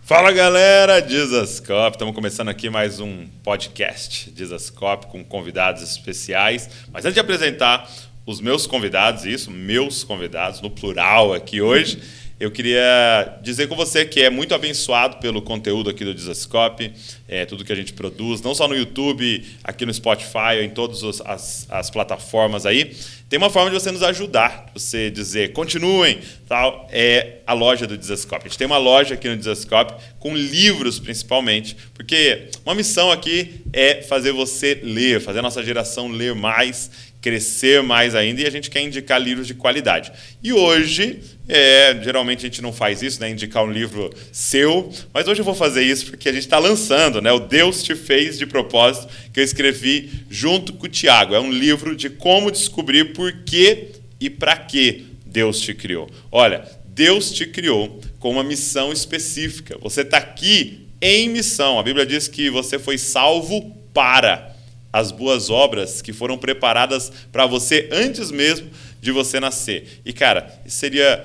Fala galera, Dizascope, estamos começando aqui mais um podcast Dizascope com convidados especiais. Mas antes de apresentar os meus convidados, meus convidados no plural aqui hoje, eu queria dizer com você que é muito abençoado pelo conteúdo aqui do Dizascope, tudo que a gente produz, não só no YouTube, aqui no Spotify, em todas as plataformas aí. Tem uma forma de você nos ajudar, você dizer, continuem, tal, é a loja do Dizascope. A gente tem uma loja aqui no Dizascope, com livros principalmente, porque uma missão aqui é fazer você ler, fazer a nossa geração ler mais, crescer mais ainda, e a gente quer indicar livros de qualidade. E hoje, geralmente a gente não faz isso, né, indicar um livro seu, mas hoje eu vou fazer isso porque a gente está lançando, né, o Deus Te Fez de Propósito, que eu escrevi junto com o Tiago. É um livro de como descobrir por que e para que Deus te criou. Olha, Deus te criou com uma missão específica. Você está aqui em missão. A Bíblia diz que você foi salvo para as boas obras que foram preparadas para você antes mesmo de você nascer. E, cara, isso seria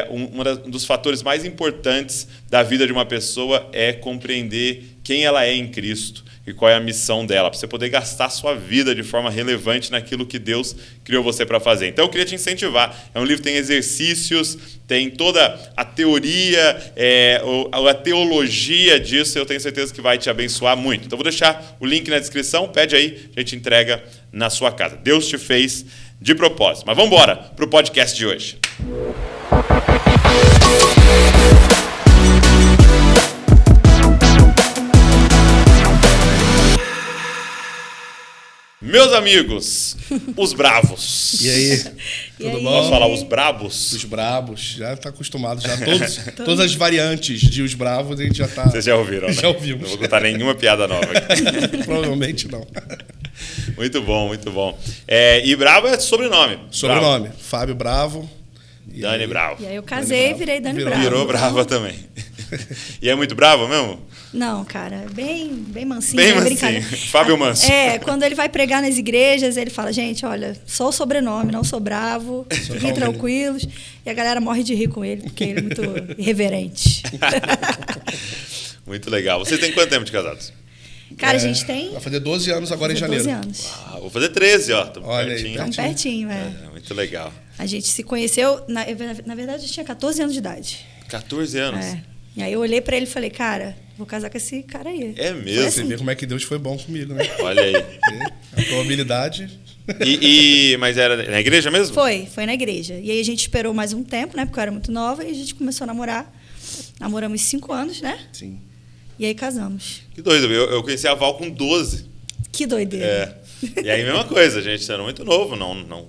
um dos fatores mais importantes da vida de uma pessoa, é compreender quem ela é em Cristo e qual é a missão dela, para você poder gastar a sua vida de forma relevante naquilo que Deus criou você para fazer. Então, eu queria te incentivar. É um livro que tem exercícios, tem toda a teoria, a teologia disso, eu tenho certeza que vai te abençoar muito. Então, vou deixar o link na descrição, pede aí, a gente entrega na sua casa. Deus te fez de propósito. Mas vamos embora para o podcast de hoje. Meus amigos, os bravos. E aí? Tudo bom? Posso falar os brabos? Os brabos, já está acostumado. Já todas as variantes de os bravos a gente já está... Vocês já ouviram, né? Já ouvimos. Não vou contar nenhuma piada nova aqui. Provavelmente não. Muito bom, muito bom. E Bravo é sobrenome. Sobrenome. Bravo. Fábio Bravo. Dani Bravo. E aí eu casei e virei Dani Bravo. Virou Brava também. E é muito bravo mesmo? Não, cara, bem mansinho. Bem mansinho. Brincadeira. Fábio Manso. Quando ele vai pregar nas igrejas, ele fala, gente, olha, só o sobrenome, não sou bravo, fiquem tranquilos. E a galera morre de rir com ele, porque ele é muito irreverente. Muito legal. Vocês têm quanto tempo de casados? Cara, a gente tem... Vai fazer 12 anos agora em janeiro. 12 anos. Uau, vou fazer 13, ó. Estamos Olha pertinho. aí, Estamos pertinho, Muito legal. A gente se conheceu, na verdade, eu tinha 14 anos de idade. 14 anos? E aí eu olhei pra ele e falei, cara, vou casar com esse cara aí. É mesmo? Você vê como é que Deus foi bom comigo, né? Olha aí. A probabilidade... Mas era na igreja mesmo? Foi na igreja. E aí a gente esperou mais um tempo, né? Porque eu era muito nova, e a gente começou a namorar. Namoramos 5 anos, né? Sim. E aí casamos. Que doido. Eu conheci a Val com 12. Que doideira. E aí, mesma coisa, a gente era muito novo, não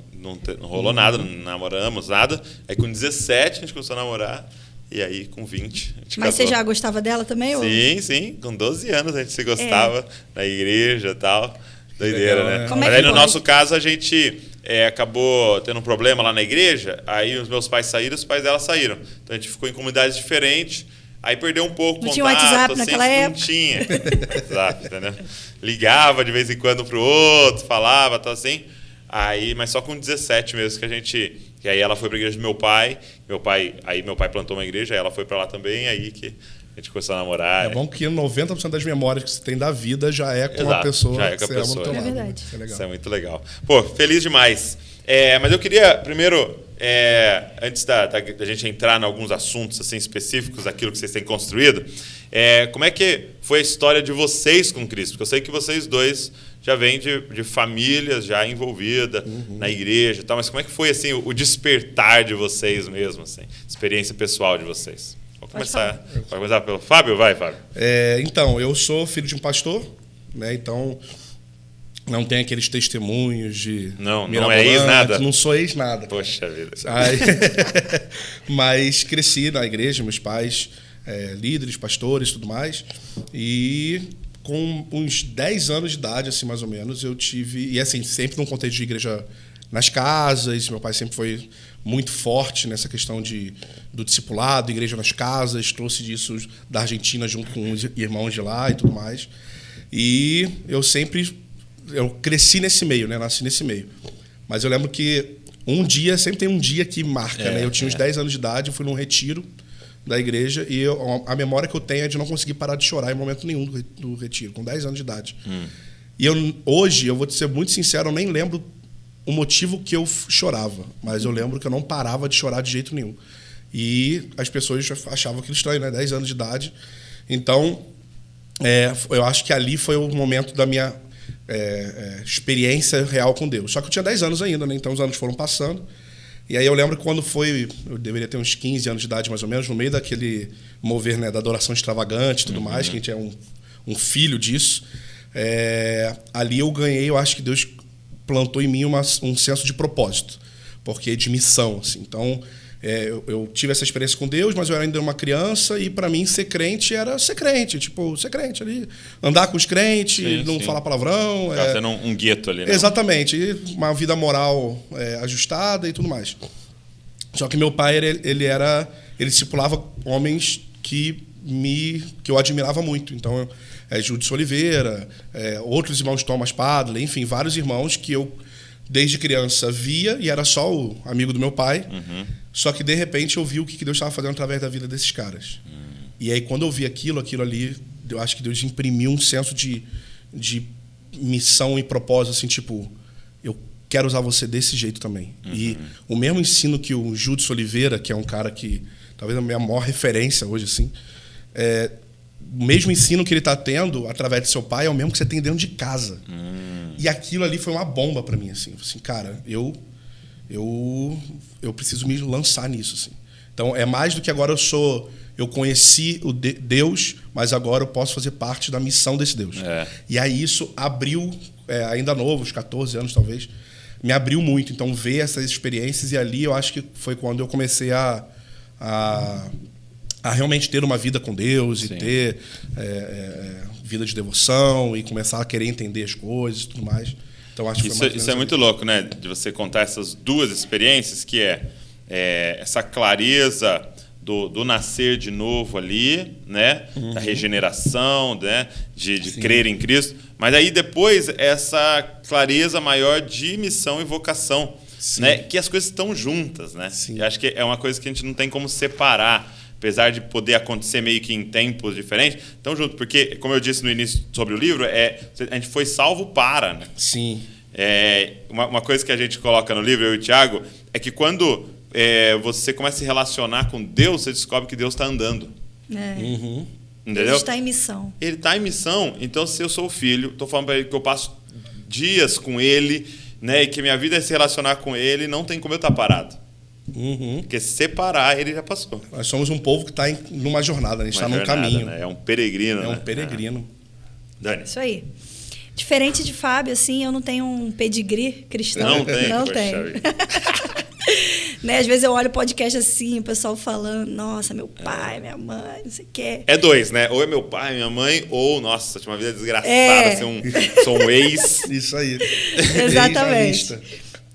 rolou nada, não namoramos nada. Aí com 17 a gente começou a namorar. E aí, com 20, a gente Mas casou. você já gostava dela também? Sim. Com 12 anos a gente se gostava na igreja e tal. Doideira, legal, né? Como Mas é que aí, no pode? nosso caso, a gente acabou tendo um problema lá na igreja. Aí, os meus pais saíram, os pais dela saíram. Então, a gente ficou em comunidades diferentes. Aí, perdeu um pouco o Não contato. tinha WhatsApp naquela época? Não tinha WhatsApp, entendeu? Ligava de vez em quando pro outro, falava, tal assim. Aí, mas só com 17 mesmo que a gente... E aí ela foi para a igreja do meu pai. Meu pai plantou uma igreja, aí ela foi para lá também, aí que a gente começou a namorar. É bom que 90% das memórias que você tem da vida já é com Exato, a pessoa já é com a que você ama pessoa. do teu É lado. verdade. Isso é legal. Isso é muito legal. Pô, feliz demais. Mas eu queria, primeiro, antes da gente entrar em alguns assuntos assim, específicos daquilo que vocês têm construído, como é que foi a história de vocês com Cristo? Porque eu sei que vocês dois já vêm de famílias já envolvidas na igreja e tal, mas como é que foi assim, o despertar de vocês mesmo, assim, experiência pessoal de vocês? Vamos começar. Pode começar pelo Fábio? Vai, Fábio. Então, eu sou filho de um pastor, né? Então, não tem aqueles testemunhos de... Não é ex nada? Não sou ex nada. Poxa vida. Mas cresci na igreja, meus pais, líderes, pastores e tudo mais. E com uns 10 anos de idade, assim, mais ou menos, eu tive... E assim, sempre num contexto de igreja nas casas. Meu pai sempre foi muito forte nessa questão do discipulado, igreja nas casas. Trouxe disso da Argentina junto com os irmãos de lá e tudo mais. E eu cresci nesse meio, né? Nasci nesse meio. Mas eu lembro que sempre tem um dia que marca, né? Eu tinha uns 10 anos de idade, eu fui num retiro da igreja e a memória que eu tenho é de não conseguir parar de chorar em momento nenhum do retiro, com 10 anos de idade. E hoje, eu vou te ser muito sincero, eu nem lembro o motivo que eu chorava, mas eu lembro que eu não parava de chorar de jeito nenhum. E as pessoas achavam aquilo estranho, né? 10 anos de idade. Então, eu acho que ali foi o momento da minha experiência real com Deus. Só que eu tinha 10 anos ainda, né? Então os anos foram passando. E aí eu lembro que quando eu deveria ter uns 15 anos de idade mais ou menos, no meio daquele mover, né, da adoração extravagante e tudo mais, que a gente é um filho disso, ali eu ganhei, eu acho que Deus plantou em mim um senso de propósito, porque de missão, assim. Então, eu tive essa experiência com Deus, mas eu era ainda uma criança e para mim ser crente era ser crente, tipo, ser crente ali, andar com os crentes, não falar palavrão. Tá sendo um gueto ali, né? Exatamente, e uma vida moral ajustada e tudo mais. Só que meu pai, ele discipulava homens que eu admirava muito. Então, Júdice Oliveira, outros irmãos Thomas Padley, enfim, vários irmãos que eu desde criança via e era só o amigo do meu pai. Só que de repente eu vi o que Deus estava fazendo através da vida desses caras. E aí quando eu vi aquilo ali, eu acho que Deus imprimiu um senso de missão e propósito, assim, tipo, eu quero usar você desse jeito também. E o mesmo ensino que o Júdice Oliveira, que é um cara que talvez a minha maior referência hoje, assim, o mesmo ensino que ele está tendo através de seu pai é o mesmo que você tem dentro de casa. E aquilo ali foi uma bomba para mim, assim, cara, eu preciso me lançar nisso, assim. Então é mais do que agora eu conheci o Deus, mas agora eu posso fazer parte da missão desse Deus. E aí isso abriu, ainda novo, uns 14 anos talvez, me abriu muito. Então ver essas experiências, e ali eu acho que foi quando eu comecei a realmente ter uma vida com Deus. Sim. E ter vida de devoção e começar a querer entender as coisas e tudo mais. Então, acho que isso é muito louco, né? De você contar essas duas experiências, que essa clareza do nascer de novo ali, né? Da regeneração, né? De crer em Cristo. Mas aí depois essa clareza maior de missão e vocação, né? Que as coisas estão juntas, né? E acho que é uma coisa que a gente não tem como separar, apesar de poder acontecer meio que em tempos diferentes, estão juntos. Porque, como eu disse no início sobre o livro, a gente foi salvo para, né? Sim. Uma coisa que a gente coloca no livro, eu e o Thiago, é que quando você começa a se relacionar com Deus, você descobre que Deus está andando. Entendeu? Ele está em missão. Ele está em missão. Então, se eu sou o filho, estou falando para ele que eu passo dias com ele, né, e que minha vida é se relacionar com ele, não tem como eu estar parado. Porque se separar, ele já passou. Nós somos um povo que está numa jornada, a gente está num caminho. Né? É um peregrino. É um peregrino. Dani. Isso aí. Diferente de Fábio, assim, eu não tenho um pedigree cristão. Não tem? Não tenho. Né? Às vezes eu olho o podcast assim, o pessoal falando, nossa, meu pai, minha mãe, não sei o que. É dois, né? Ou é meu pai, minha mãe, ou, nossa, tinha uma vida desgraçada, sou um ex. Isso aí. Exatamente.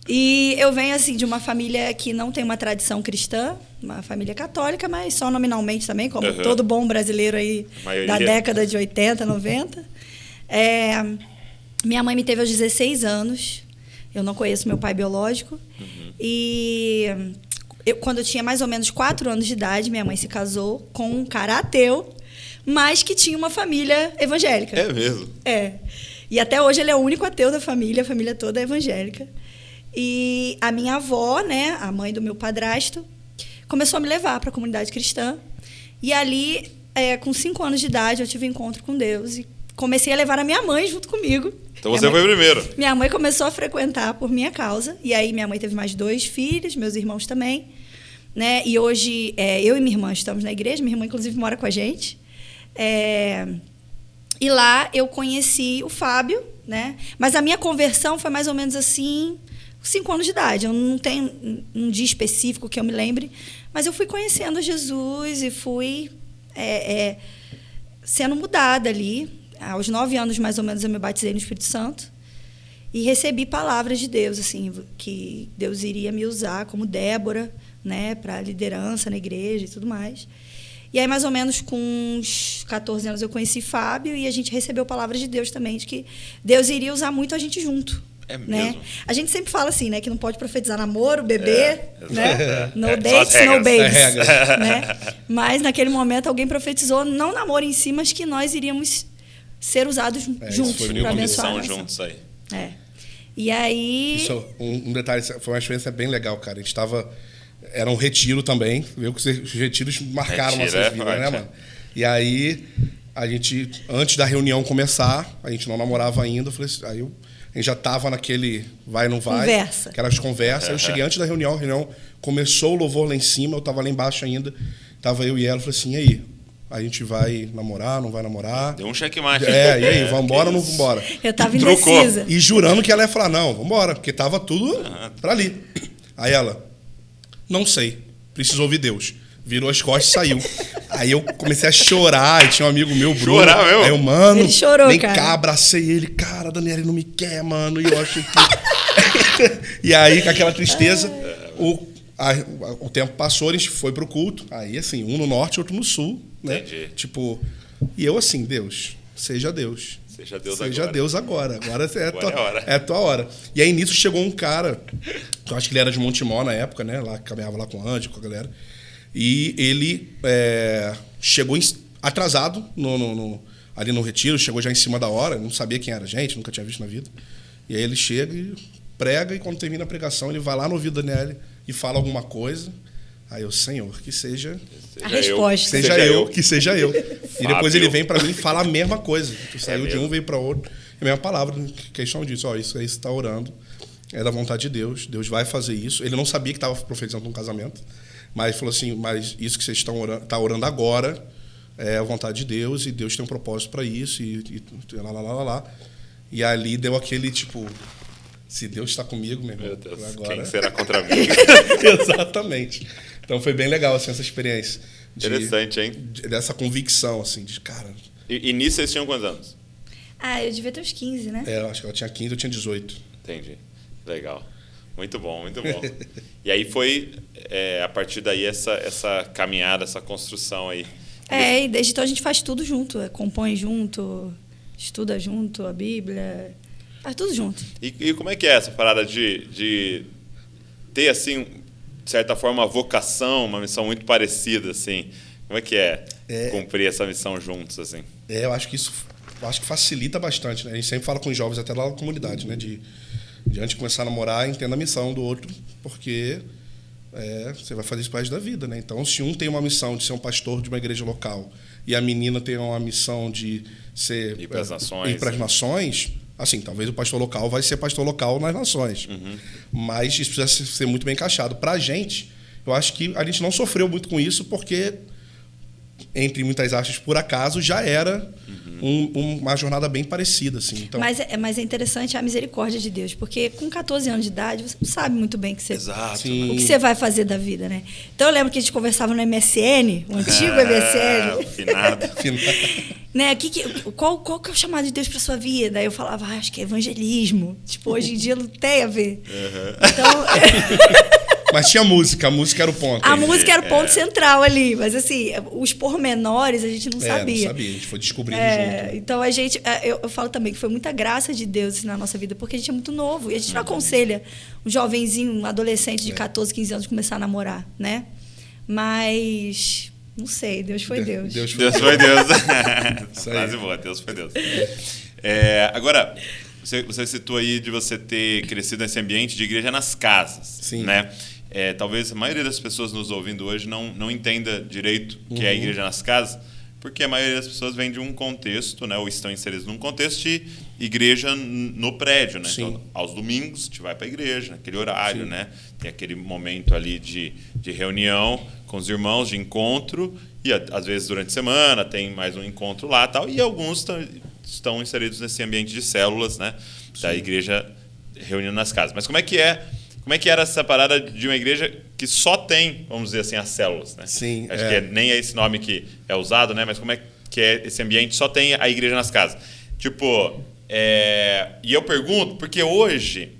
E eu venho, assim, de uma família que não tem uma tradição cristã, uma família católica, mas só nominalmente também, como todo bom brasileiro aí da década de 80, 90. Minha mãe me teve aos 16 anos. Eu não conheço meu pai biológico. E quando eu tinha mais ou menos 4 anos de idade, minha mãe se casou com um cara ateu, mas que tinha uma família evangélica. É mesmo? E até hoje ele é o único ateu da família, a família toda é evangélica. E a minha avó, né, a mãe do meu padrasto, começou a me levar para a comunidade cristã. E ali, com 5 anos de idade, eu tive um encontro com Deus e comecei a levar a minha mãe junto comigo. Então você foi primeiro. Minha mãe começou a frequentar por minha causa. E aí minha mãe teve mais 2 filhos, meus irmãos também. Né? E hoje eu e minha irmã estamos na igreja. Minha irmã, inclusive, mora com a gente. E lá eu conheci o Fábio. Né? Mas a minha conversão foi mais ou menos assim, 5 anos de idade. Eu não tenho um dia específico que eu me lembre. Mas eu fui conhecendo Jesus e fui sendo mudada ali. Aos 9 anos, mais ou menos, eu me batizei no Espírito Santo e recebi palavras de Deus, assim, que Deus iria me usar como Débora, né, para liderança na igreja e tudo mais. E aí, mais ou menos, com uns 14 anos, eu conheci Fábio e a gente recebeu palavras de Deus também, de que Deus iria usar muito a gente junto. É né? mesmo? A gente sempre fala assim, né? Que não pode profetizar namoro, bebê, né? No São as dates, regras. no babies. regras. Né? Mas naquele momento alguém profetizou, não namoro em si, mas que nós iríamos ser usados juntos foi para minha abençoar a São nação. juntos aí. É. E aí... Isso, um detalhe, foi uma experiência bem legal, cara. A gente tava... Era um retiro também. Viu que os retiros marcaram Retiro nossas é vidas, forte, né, é. mano? E aí, a gente, antes da reunião começar, a gente não namorava ainda. Eu falei assim, aí a gente já tava naquele vai, não vai. Conversa. Aquelas conversas. Aí eu cheguei antes da reunião, a reunião começou o louvor lá em cima, eu tava lá embaixo ainda. Tava eu e ela, eu falei assim, e aí? A gente vai namorar, não vai namorar? Deu um checkmate. E aí, vambora ou não vambora? Eu tava Trucou. indecisa. E jurando que ela ia falar, não, vambora, porque tava tudo pra ali. Aí ela, não sei, preciso ouvir Deus. Virou as costas e saiu. Aí eu comecei a chorar, e tinha um amigo meu, Bruno. Chorar mesmo? Aí eu, mano, Ele chorou, vem cara. cá, abracei ele. Cara, a Daniela não me quer, mano. E eu achei que... E aí, com aquela tristeza, o tempo passou, a gente foi pro culto. Aí, assim, um no norte, outro no sul. Né? Entendi. Tipo, e eu assim, Deus, seja Deus. Seja Deus Seja agora. Deus agora. Agora é Agora é a hora. a tua hora. E aí nisso chegou um cara, que eu acho que ele era de Montemor na época, né? Lá, caminhava lá com o Andy, com a galera. E ele chegou atrasado ali no retiro, chegou já em cima da hora, não sabia quem era a gente, nunca tinha visto na vida. E aí ele chega e prega, e quando termina a pregação, ele vai lá no ouvido da Daniela e fala alguma coisa. Aí eu, Senhor, que seja... A resposta. Seja eu, que seja eu. E depois Fábio. ele vem pra mim e fala a mesma coisa. Tu saiu de mesmo? um, veio pra outro. É a mesma palavra, questão disso. Ó, isso aí você tá orando. É da vontade de Deus. Deus vai fazer isso. Ele não sabia que estava profetizando um casamento. Mas falou assim, mas isso que vocês estão orando, tá orando agora é a vontade de Deus. E Deus tem um propósito pra isso. E lá. E ali deu aquele, tipo... Se Deus está comigo, meu irmão, Meu Deus, agora... quem será contra mim? Exatamente. Então foi bem legal assim, essa experiência. Interessante, hein? Dessa convicção, assim, de cara. E nisso vocês tinham quantos anos? Ah, eu devia ter uns 15, né? Eu acho que ela tinha 15, eu tinha 18. Entendi. Legal. Muito bom, muito bom. E aí foi, a partir daí, essa caminhada, essa construção aí. E desde então a gente faz tudo junto. Compõe junto, estuda junto a Bíblia, faz tudo junto. E como é que é essa parada de ter, assim, de certa forma, uma vocação, uma missão muito parecida, assim? Como é que é cumprir essa missão juntos, assim? Eu acho que isso facilita bastante, né? A gente sempre fala com os jovens, até lá na comunidade, né? De antes de começar a namorar, entenda a missão do outro, porque você vai fazer isso pro resto da vida, né? Então, se um tem uma missão de ser um pastor de uma igreja local e a menina tem uma missão de ser... Ir para as nações. Ir para as nações... Assim, talvez o pastor local vai ser pastor local nas nações. Uhum. Mas isso precisa ser muito bem encaixado. Pra gente, eu acho que a gente não sofreu muito com isso, porque, entre muitas aspas, por acaso, já era uma jornada bem parecida. Assim. Então, mas é interessante a misericórdia de Deus, porque com 14 anos de idade, você não sabe muito bem Exato. o que você vai fazer da vida, né? Então, eu lembro que a gente conversava no MSN, o antigo MSN. Finado. Né? Qual que é o chamado de Deus para sua vida? Aí eu falava, acho que é evangelismo. Tipo, hoje em dia não tem a ver. Então... Mas tinha música, a música era o ponto. A música era o ponto central ali, mas assim, os pormenores a gente não sabia. Não sabia, a gente foi descobrindo junto. Então a gente, eu falo também que foi muita graça de Deus assim, na nossa vida, porque a gente é muito novo e a gente não aconselha um jovenzinho, um adolescente de 14, 15 anos começar a namorar, né? Mas não sei, Deus foi Deus. Deus foi Deus. Frase boa, Deus foi Deus. Agora, você citou aí de você ter crescido nesse ambiente de igreja nas casas. Sim. Né? Talvez a maioria das pessoas nos ouvindo hoje não entenda direito o que é a igreja nas casas, porque a maioria das pessoas vem de um contexto, né, ou estão inseridos num contexto de igreja no prédio. Né? Então, aos domingos, a gente vai para a igreja, naquele horário, né? Tem aquele momento ali de reunião com os irmãos, de encontro, e às vezes durante a semana tem mais um encontro lá, tal, e alguns estão inseridos nesse ambiente de células, né, da igreja reunindo nas casas. Mas como é que era essa parada de uma igreja que só tem, vamos dizer assim, as células, né? Sim. Acho que nem é esse nome que é usado, né? Mas como é que é esse ambiente só tem a igreja nas casas? Tipo, e eu pergunto, porque hoje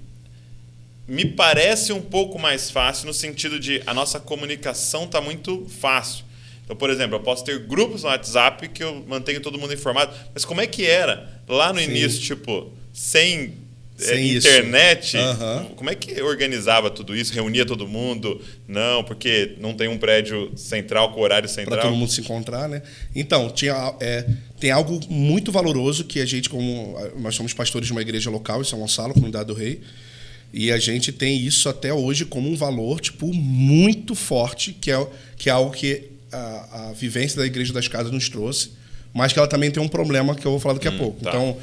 me parece um pouco mais fácil no sentido de a nossa comunicação está muito fácil. Então, por exemplo, eu posso ter grupos no WhatsApp que eu mantenho todo mundo informado, mas como é que era lá no início, tipo, sem sem internet, isso. como é que organizava tudo isso? Reunia todo mundo? Não, porque não tem um prédio central com horário central. Para todo mundo se encontrar, né? Então, tem algo muito valoroso que a gente, nós somos pastores de uma igreja local em São Gonçalo, Comunidade do Rei, e a gente tem isso até hoje como um valor tipo muito forte, que é algo que a vivência da Igreja das Casas nos trouxe, mas que ela também tem um problema que eu vou falar daqui a pouco. Tá. Então,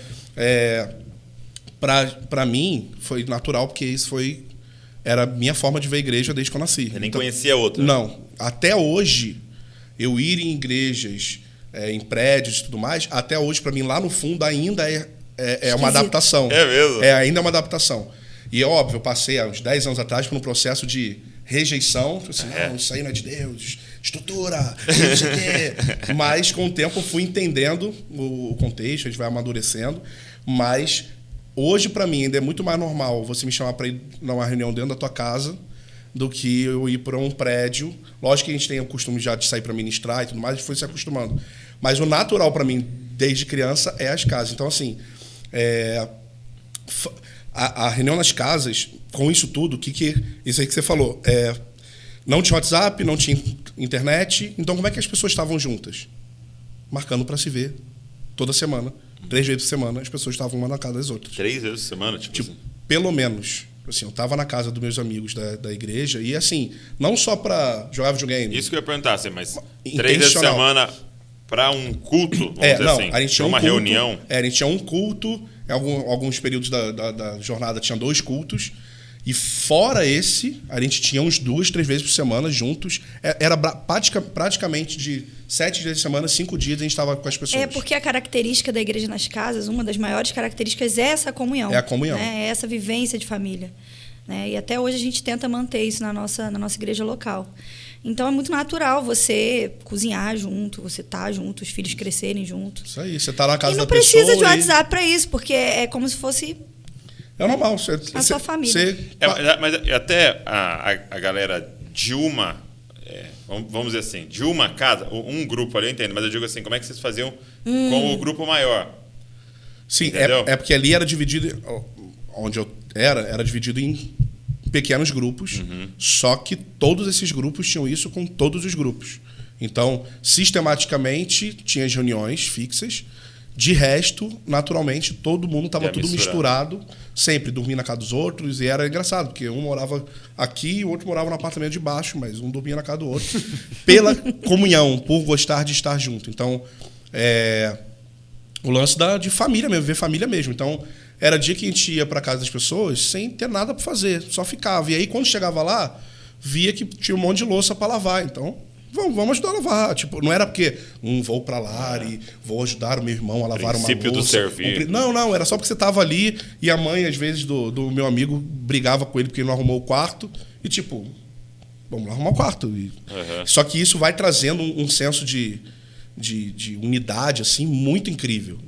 para mim, foi natural, porque isso era a minha forma de ver a igreja desde que eu nasci. Você nem conhecia outra? Não. Até hoje, eu ir em igrejas, em prédios e tudo mais, até hoje, para mim, lá no fundo, ainda é uma adaptação. É mesmo? Ainda é uma adaptação. E é óbvio, eu passei há uns 10 anos atrás por um processo de rejeição. Assim, não, isso aí não é de Deus, estrutura, não sei o quê. Mas, com o tempo, eu fui entendendo o contexto, a gente vai amadurecendo. Mas, hoje, para mim, ainda é muito mais normal você me chamar para ir numa reunião dentro da tua casa do que eu ir para um prédio. Lógico que a gente tem o costume já de sair para ministrar e tudo mais, a gente foi se acostumando. Mas o natural para mim, desde criança, é as casas. Então, assim, a reunião nas casas, com isso tudo, isso aí que você falou, não tinha WhatsApp, não tinha internet, então como é que as pessoas estavam juntas? Marcando para se ver toda semana. 3 vezes por semana, as pessoas estavam uma na casa das outras. 3 vezes por semana? Tipo assim. Pelo menos. Assim, eu estava na casa dos meus amigos da igreja e, assim, não só para jogar videogame. Isso que eu ia perguntar, assim, mas 3 vezes por semana para um culto, vamos dizer não, assim, a gente tinha uma reunião? A gente tinha um culto, em alguns períodos da jornada tinha 2 cultos, e fora esse, a gente tinha uns 2, 3 vezes por semana juntos. Era praticamente de 7 dias de semana, 5 dias a gente estava com as pessoas. Porque a característica da igreja nas casas, uma das maiores características é essa comunhão. É a comunhão. Né? É essa vivência de família. Né? E até hoje a gente tenta manter isso na nossa igreja local. Então é muito natural você cozinhar junto, você estar junto, os filhos crescerem juntos. Isso aí, você está na casa da pessoa. E não precisa de WhatsApp para isso, porque é como se fosse... É normal. A sua família. Mas até a galera de uma... vamos dizer assim, de uma casa, um grupo ali, eu entendo, mas eu digo assim, como é que vocês faziam com o grupo maior? Sim, porque ali era dividido, onde eu era dividido em pequenos grupos, só que todos esses grupos tinham isso com todos os grupos. Então, sistematicamente, tinha as reuniões fixas. De resto, naturalmente, todo mundo estava tudo misturado, sempre dormia na casa dos outros, e era engraçado, porque um morava aqui e o outro morava no apartamento de baixo, mas um dormia na casa do outro, pela comunhão, por gostar de estar junto. Então, o lance de família mesmo, ver família mesmo. Então, era dia que a gente ia para casa das pessoas sem ter nada para fazer, só ficava. E aí, quando chegava lá, via que tinha um monte de louça para lavar, então... Vamos ajudar a lavar. Tipo, não era porque vou para lá e vou ajudar o meu irmão a lavar uma louça. Princípio do servir. Não, era só porque você estava ali e a mãe, às vezes, do meu amigo brigava com ele porque ele não arrumou o quarto. E tipo, vamos lá arrumar o quarto. Só que isso vai trazendo um senso de unidade assim, muito incrível.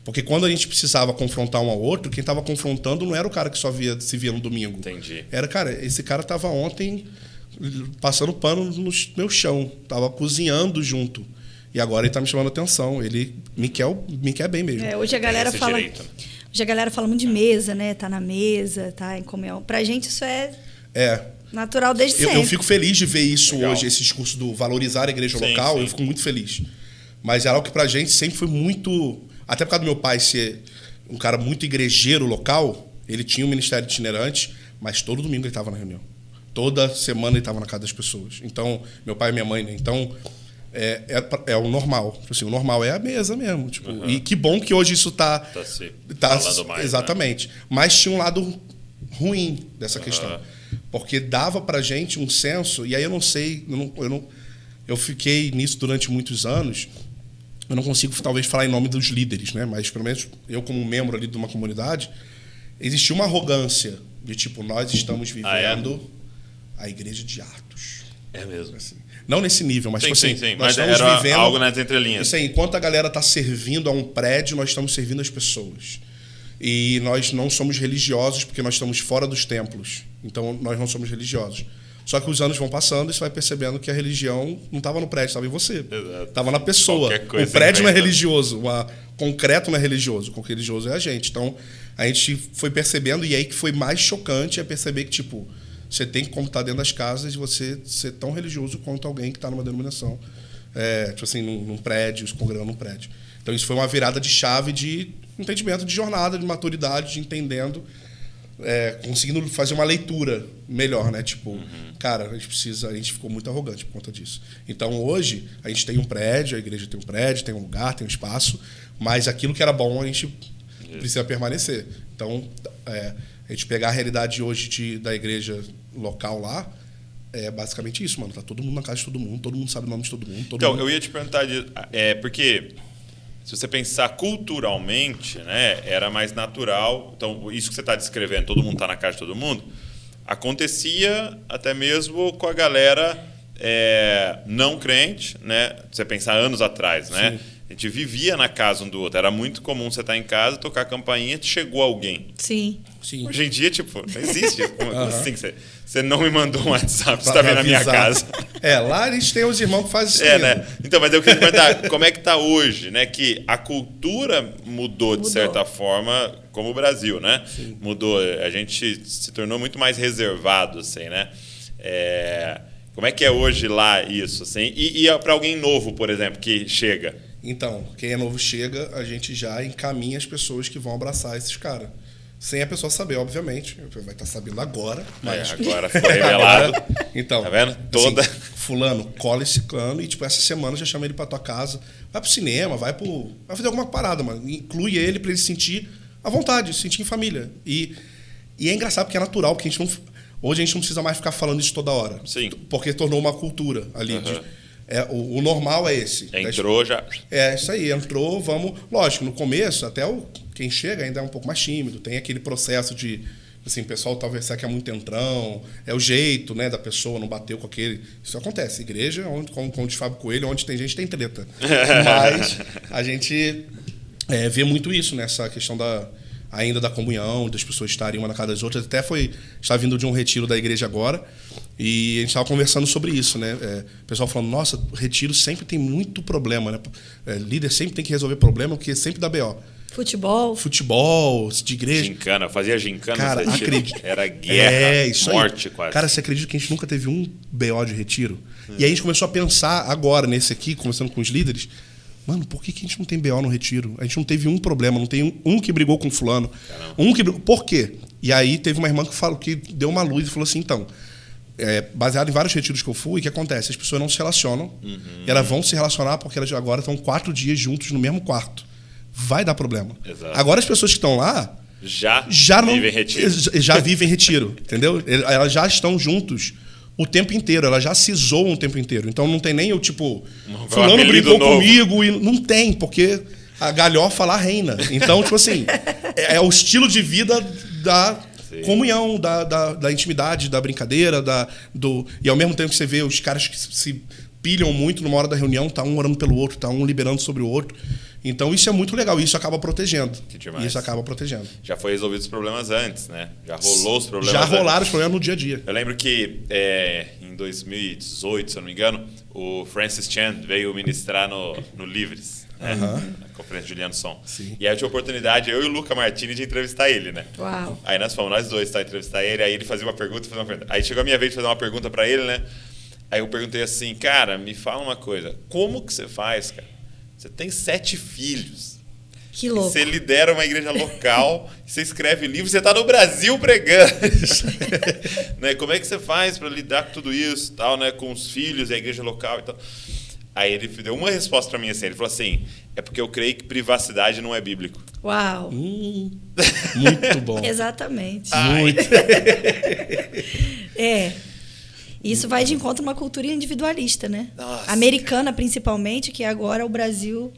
Porque quando a gente precisava confrontar um ao outro, quem estava confrontando não era o cara que só se via no domingo. Entendi. Era, cara, esse cara estava ontem... passando pano no meu chão, tava cozinhando junto. E agora ele tá me chamando a atenção. Ele me quer bem mesmo. Hoje a galera fala. Hoje a galera fala muito de mesa, né? Tá na mesa, tá em comunhão. Pra gente isso é natural desde sempre. Eu fico feliz de ver isso hoje, esse discurso do valorizar a igreja local, eu fico muito feliz. Mas era algo que pra gente sempre foi muito. Até por causa do meu pai ser um cara muito igrejeiro local, ele tinha um ministério itinerante, mas todo domingo ele estava na reunião. Toda semana ele estava na casa das pessoas. Então, meu pai e minha mãe, né? Então, é o normal. Assim, o normal é a mesa mesmo. Tipo, e que bom que hoje isso está falando mais. Exatamente. Né? Mas tinha um lado ruim dessa questão. Porque dava pra gente um senso, e aí eu não sei, eu fiquei nisso durante muitos anos, eu não consigo talvez falar em nome dos líderes, né? Mas pelo menos eu como membro ali de uma comunidade, existia uma arrogância de tipo, nós estamos vivendo... a igreja de Atos. É mesmo. Assim, não nesse nível, mas tipo assim, nós mas estamos era vivendo algo nas entrelinhas. Isso aí, enquanto a galera está servindo a um prédio, nós estamos servindo as pessoas. E nós não somos religiosos porque nós estamos fora dos templos. Então, nós não somos religiosos. Só que os anos vão passando e você vai percebendo que a religião não estava no prédio, estava em você. Estava na pessoa. O prédio não é religioso. concreto não é religioso, o religioso é a gente. Então, a gente foi percebendo, e aí que foi mais chocante é perceber que, tipo, você tem que estar dentro das casas e você ser tão religioso quanto alguém que está numa denominação. Tipo assim, num prédio, se congregando num prédio. Então, isso foi uma virada de chave de entendimento de jornada, de maturidade, de entendendo, conseguindo fazer uma leitura melhor, né? Tipo, cara, a gente ficou muito arrogante por conta disso. Então, hoje, a gente tem um prédio, a igreja tem um prédio, tem um lugar, tem um espaço, mas aquilo que era bom, a gente precisa permanecer. Então, a gente pegar a realidade hoje da igreja local lá, é basicamente isso, mano. Tá todo mundo na casa de todo mundo sabe o nome de todo mundo. Então, eu ia te perguntar, porque se você pensar culturalmente, né, era mais natural. Então, isso que você está descrevendo, todo mundo está na casa de todo mundo, acontecia até mesmo com a galera não crente, né? Você pensar anos atrás, né? Sim. A gente vivia na casa um do outro. Era muito comum você estar em casa, tocar a campainha e chegou alguém. Sim. Hoje em dia, tipo, não existe. Como assim? Você não me mandou um WhatsApp, você está vendo na minha casa. Lá a gente tem os irmãos que fazem isso mesmo. Né? Então, mas eu queria perguntar, como é que está hoje, né? Que a cultura mudou de certa forma, como o Brasil, né? Sim. Mudou. A gente se tornou muito mais reservado, assim, né? Como é que é hoje lá isso, assim? E para alguém novo, por exemplo, que chega? Então, quem é novo chega, a gente já encaminha as pessoas que vão abraçar esses caras. Sem a pessoa saber, obviamente. Vai estar sabendo agora. Mas... agora foi revelado. Então, tá vendo? Toda... Assim, fulano, cola esse cano e, tipo, essa semana já chama ele pra tua casa. Vai pro cinema, vai fazer alguma parada, mano. Inclui ele pra ele se sentir à vontade, se sentir em família. E é engraçado porque é natural, porque hoje a gente não precisa mais ficar falando isso toda hora. Sim. Porque tornou uma cultura ali. O normal é esse. Entrou já. Isso aí, entrou, vamos. Lógico, no começo, até quem chega ainda é um pouco mais tímido, tem aquele processo de. Assim, o pessoal talvez sabe que é muito entrão, é o jeito, né, da pessoa, não bateu com aquele. Isso acontece. Igreja, como diz Fábio Coelho, onde tem gente tem treta. Mas a gente vê muito isso, nessa questão ainda da comunhão, das pessoas estarem uma na casa das outras. Até está vindo de um retiro da igreja agora, e a gente estava conversando sobre isso, né? O pessoal falando, nossa, o retiro sempre tem muito problema, né? Líder sempre tem que resolver problema, porque sempre dá BO. Futebol, de igreja. Gincana, fazia gincana. Cara, acredito. Era guerra, morte aí. quase. Cara, você acredita que a gente nunca teve um BO de retiro? E aí a gente começou a pensar agora, nesse aqui, conversando com os líderes, mano, por que a gente não tem BO no retiro? A gente não teve um problema, não tem um que brigou com fulano. Caramba. Por quê? E aí teve uma irmã que deu uma luz e falou assim, então, baseado em vários retiros que eu fui, o que acontece? As pessoas não se relacionam, e elas vão se relacionar porque elas agora estão 4 dias juntos no mesmo quarto. Vai dar problema. Exato. Agora as pessoas que estão lá já vivem retiro. Já vivem retiro, entendeu? Elas já estão juntos o tempo inteiro, elas já se zoam o tempo inteiro. Então não tem nem o tipo, fulano brincou comigo, e não tem, porque a galhofa lá reina. Então, tipo assim, é o estilo de vida da comunhão, da intimidade, da brincadeira, e ao mesmo tempo que você vê os caras que se pilham muito numa hora da reunião, tá um orando pelo outro, tá um liberando sobre o outro. Então isso é muito legal, isso acaba protegendo. Que demais. Isso acaba protegendo. Já foi resolvido os problemas antes, né? Já rolou os problemas Já rolaram antes. Os problemas no dia a dia. Eu lembro que em 2018, se eu não me engano, o Francis Chan veio ministrar no Livres, né? Na Conferência Juliano Som. Sim. E aí eu tive a oportunidade, eu e o Luca Martini, de entrevistar ele, né? Uau. Aí nós fomos, nós dois, entrevistar ele, aí ele fazia uma pergunta, Aí chegou a minha vez de fazer uma pergunta pra ele, né? Aí eu perguntei assim, cara, me fala uma coisa, como que você faz, cara? Você tem 7 filhos. Que louco. Você lidera uma igreja local, você escreve livro, você está no Brasil pregando. Né? Como é que você faz para lidar com tudo isso, tal, né? Com os filhos e a igreja local e tal? Aí ele deu uma resposta para mim assim, ele falou assim, é porque eu creio que privacidade não é bíblico. Uau. Muito bom. Exatamente. Muito. Isso vai de encontro a uma cultura individualista, né? Nossa. Americana, principalmente, que agora o Brasil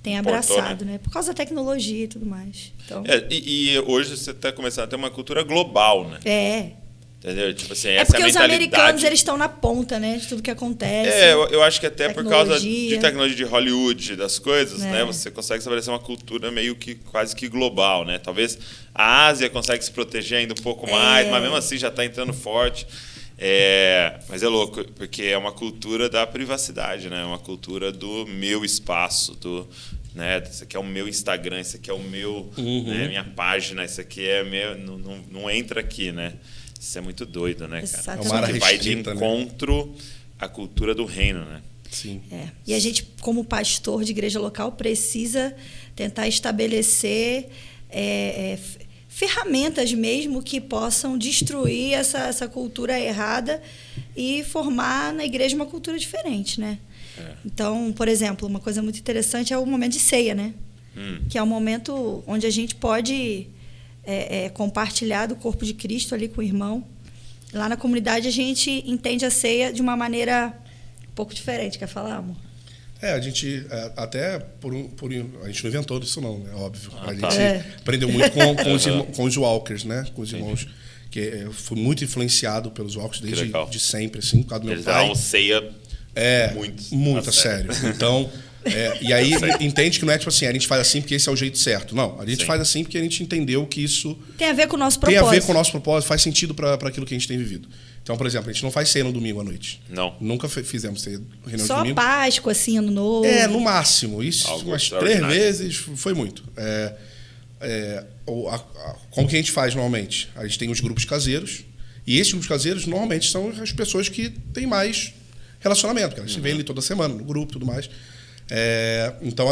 tem abraçado, né? Por causa da tecnologia e tudo mais. Então, e hoje você está começando a ter uma cultura global, né? Entendeu? Tipo assim, essa porque é a os americanos, eles estão na ponta, né? De tudo que acontece. Eu acho que até por causa de tecnologia de Hollywood, das coisas, né? Você consegue estabelecer uma cultura meio que quase que global, né? Talvez a Ásia consegue se proteger ainda um pouco mais, mas mesmo assim já está entrando forte. Mas é louco, porque é uma cultura da privacidade, né? Uma cultura do meu espaço, né? Isso aqui é o meu Instagram, isso aqui é o meu, né, minha página, isso aqui é meu, não entra aqui, né? Isso é muito doido, né, cara? Exatamente. É uma área Que vai de restrita, né? encontro à cultura do reino, né? Sim. E a gente, como pastor de igreja local, precisa tentar estabelecer ferramentas mesmo que possam destruir essa cultura errada e formar na igreja uma cultura diferente, né? Então, por exemplo, uma coisa muito interessante é o momento de ceia, né? Que é o momento onde a gente pode compartilhar do corpo de Cristo ali com o irmão. Lá na comunidade a gente entende a ceia de uma maneira um pouco diferente. Quer falar, amor? A gente até a gente não inventou isso não, é óbvio. A gente tá. aprendeu muito com os Walkers, né? Com os irmãos. Que eu fui muito influenciado pelos Walkers desde de sempre, assim, por causa do meu Eles pai. davam ceia muito a sério. Então, e aí entende que não é tipo assim, a gente faz assim porque esse é o jeito certo. Não, a gente faz assim porque a gente entendeu que isso tem a ver com o nosso propósito. Tem a ver com o nosso propósito, faz sentido para aquilo que a gente tem vivido. Então, por exemplo, a gente não faz ceia no domingo à noite. Não. Nunca fizemos ceia reunião Só de domingo. Páscoa, assim, Ano Novo. No máximo. Isso Algo umas 3 vezes foi muito. Como que a gente faz normalmente? A gente tem os grupos caseiros. E esses grupos caseiros normalmente são as pessoas que têm mais relacionamento. Porque elas se veem ali toda semana, no grupo e tudo mais. Então,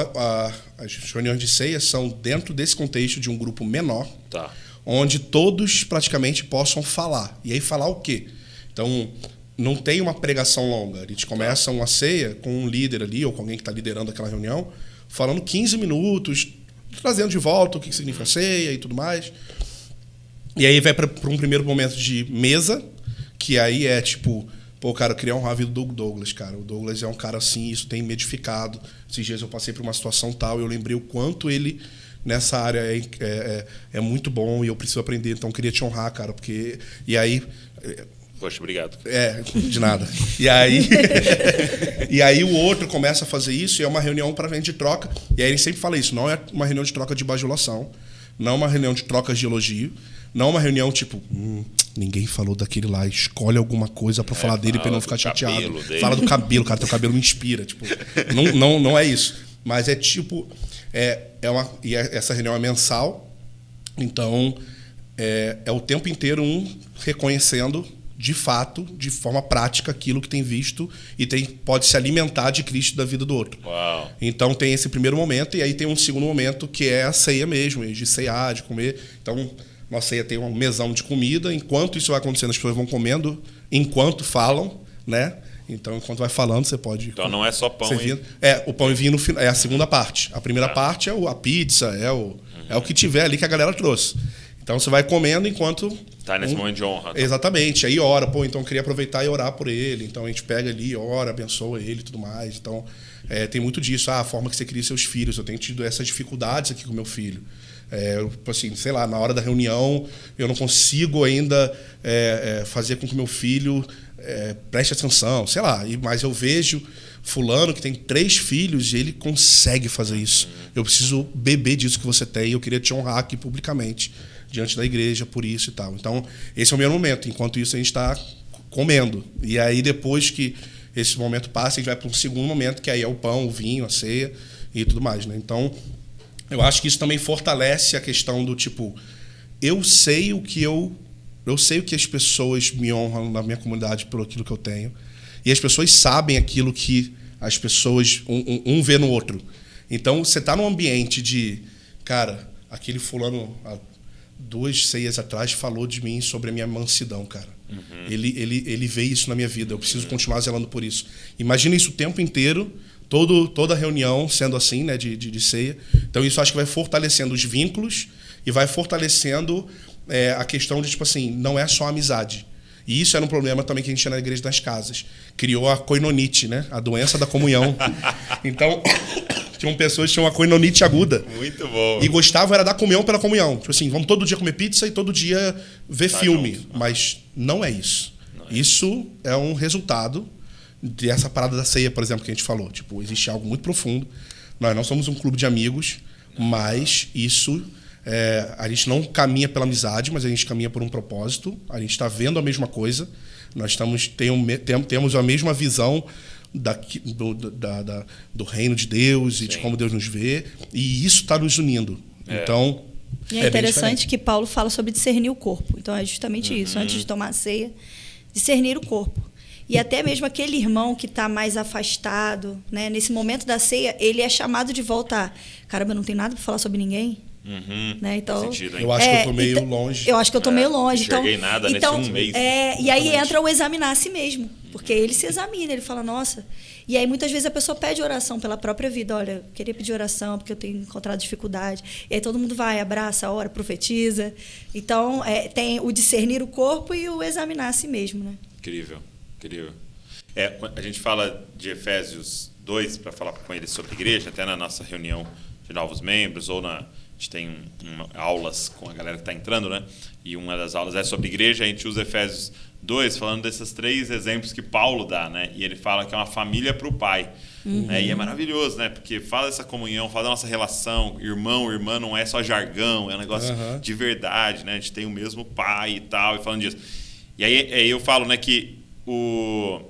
as reuniões de ceia são dentro desse contexto de um grupo menor. Tá. Onde todos praticamente possam falar. E aí falar o quê? Então, não tem uma pregação longa. A gente começa uma ceia com um líder ali, ou com alguém que está liderando aquela reunião, falando 15 minutos, trazendo de volta o que significa ceia e tudo mais. E aí vai para um primeiro momento de mesa, que aí é tipo, cara, eu queria honrar a vida do Douglas, cara. O Douglas é um cara assim, isso tem me edificado. Esses dias eu passei por uma situação tal, e eu lembrei o quanto ele nessa área é muito bom e eu preciso aprender, então eu queria te honrar, cara, porque... E aí... Poxa, obrigado. De nada. E aí o outro começa a fazer isso e é uma reunião para gente de troca. E aí ele sempre fala isso, não é uma reunião de troca de bajulação, não é uma reunião de trocas de elogio, não é uma reunião tipo, ninguém falou daquele lá, escolhe alguma coisa para falar dele para ele não ficar chateado. Fala do cabelo, cara, teu cabelo me inspira. Tipo, não é isso. Mas é tipo... essa reunião é mensal, então é o tempo inteiro reconhecendo de fato, de forma prática, aquilo que tem visto e pode se alimentar de Cristo da vida do outro. Uau. Então tem esse primeiro momento e aí tem um segundo momento que é a ceia mesmo, de ceiar, de comer. Então nossa ceia tem um mesão de comida, enquanto isso vai acontecendo as pessoas vão comendo enquanto falam, né? Então, enquanto vai falando, você pode... Então, não é só pão e... o pão e vinho é a segunda parte. A primeira parte é a pizza, é o que tiver ali que a galera trouxe. Então, você vai comendo enquanto... Tá nesse momento de honra. Tá? Exatamente. Aí ora. Então, eu queria aproveitar e orar por ele. Então, a gente pega ali, ora, abençoa ele e tudo mais. Então, tem muito disso. A forma que você cria seus filhos. Eu tenho tido essas dificuldades aqui com o meu filho. Assim, sei lá, na hora da reunião, eu não consigo ainda fazer com que o meu filho... preste atenção, sei lá, mas eu vejo fulano que tem 3 filhos e ele consegue fazer isso. Eu preciso beber disso que você tem e eu queria te honrar aqui publicamente, diante da igreja, por isso e tal. Então, esse é o meu momento. Enquanto isso, a gente está comendo. E aí, depois que esse momento passa, a gente vai para um segundo momento, que aí é o pão, o vinho, a ceia e tudo mais, né? Então, eu acho que isso também fortalece a questão do tipo, eu sei o que as pessoas me honram na minha comunidade pelo aquilo que eu tenho. E as pessoas sabem aquilo que as pessoas... Um vê no outro. Então, você está num ambiente de... Cara, aquele fulano, há 2 ceias atrás, falou de mim sobre a minha mansidão, cara. Ele vê isso na minha vida. Eu preciso continuar zelando por isso. Imagina isso o tempo inteiro, toda reunião sendo assim, né, de ceia. Então, isso acho que vai fortalecendo os vínculos e vai fortalecendo... a questão de, tipo assim, não é só amizade. E isso era um problema também que a gente tinha na Igreja das Casas. Criou a koinonite, né? A doença da comunhão. Então, tinham pessoas que tinham uma koinonite aguda. Muito bom. E gostavam era da comunhão pela comunhão. Tipo assim, vamos todo dia comer pizza e todo dia ver filme. Junto. Mas não é isso. Isso é um resultado dessa parada da ceia, por exemplo, que a gente falou. Tipo, existe algo muito profundo. Nós não somos um clube de amigos, mas isso... a gente não caminha pela amizade, mas a gente caminha por um propósito. A gente está vendo a mesma coisa. Nós temos a mesma visão do reino de Deus e de como Deus nos vê. E isso está nos unindo. Então, e é interessante que Paulo fala sobre discernir o corpo. Então, é justamente isso. Antes de tomar a ceia, discernir o corpo. E até mesmo aquele irmão que está mais afastado, né? Nesse momento da ceia, ele é chamado de volta. Caramba, eu não tenho nada para falar sobre ninguém. Né? Então, eu acho que eu estou meio longe. Eu acho que eu estou meio longe. Não enxerguei nada nesse um mês. E aí entra o examinar a si mesmo. Porque ele se examina, ele fala, nossa... E aí, muitas vezes, a pessoa pede oração pela própria vida. Olha, eu queria pedir oração porque eu tenho encontrado dificuldade. E aí todo mundo vai, abraça, ora, profetiza. Então, tem o discernir o corpo e o examinar a si mesmo. Né? Incrível. A gente fala de Efésios 2 para falar com eles sobre igreja, até na nossa reunião de novos membros, ou a gente tem aulas com a galera que está entrando, né? E uma das aulas é sobre igreja, a gente usa Efésios 2 falando desses 3 exemplos que Paulo dá, né? E ele fala que é uma família para o pai. Né? E é maravilhoso, né? Porque fala dessa comunhão, fala da nossa relação, irmão, irmã não é só jargão, é um negócio de verdade, né? A gente tem o mesmo pai e tal, e falando disso. E aí eu falo, né, que o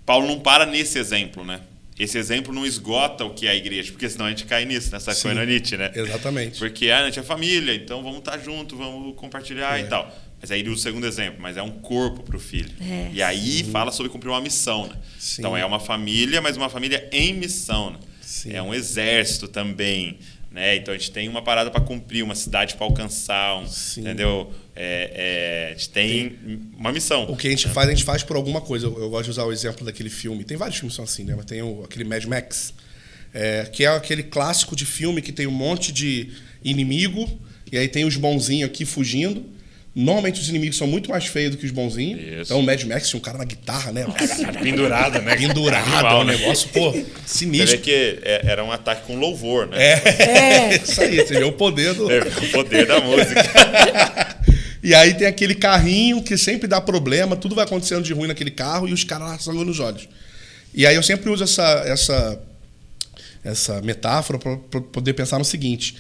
Paulo não para nesse exemplo, né? Esse exemplo não esgota o que é a igreja, porque senão a gente cai nisso, nessa coinonite, né? Exatamente. Porque a gente é família, então vamos estar junto, vamos compartilhar e tal. Mas aí o segundo exemplo, mas é um corpo para o filho. E aí fala sobre cumprir uma missão, né? Então é uma família, mas uma família em missão, né? É um exército também, né? Então a gente tem uma parada para cumprir, uma cidade para alcançar, entendeu? A gente tem uma missão. O que a gente faz por alguma coisa. Eu gosto de usar o exemplo daquele filme. Tem vários filmes que são assim, né? Mas tem aquele Mad Max, que é aquele clássico de filme que tem um monte de inimigo e aí tem os bonzinhos aqui fugindo. Normalmente os inimigos são muito mais feios do que os bonzinhos. Então o Mad Max tinha um cara na guitarra, né? Pendurado, né? Pendurado, é um negócio, sinistro. Você vê que era um ataque com louvor, né? Isso aí, você vê o poder do... o poder da música. E aí tem aquele carrinho que sempre dá problema, tudo vai acontecendo de ruim naquele carro e os caras lá sangue nos olhos. E aí eu sempre uso essa metáfora para poder pensar no seguinte.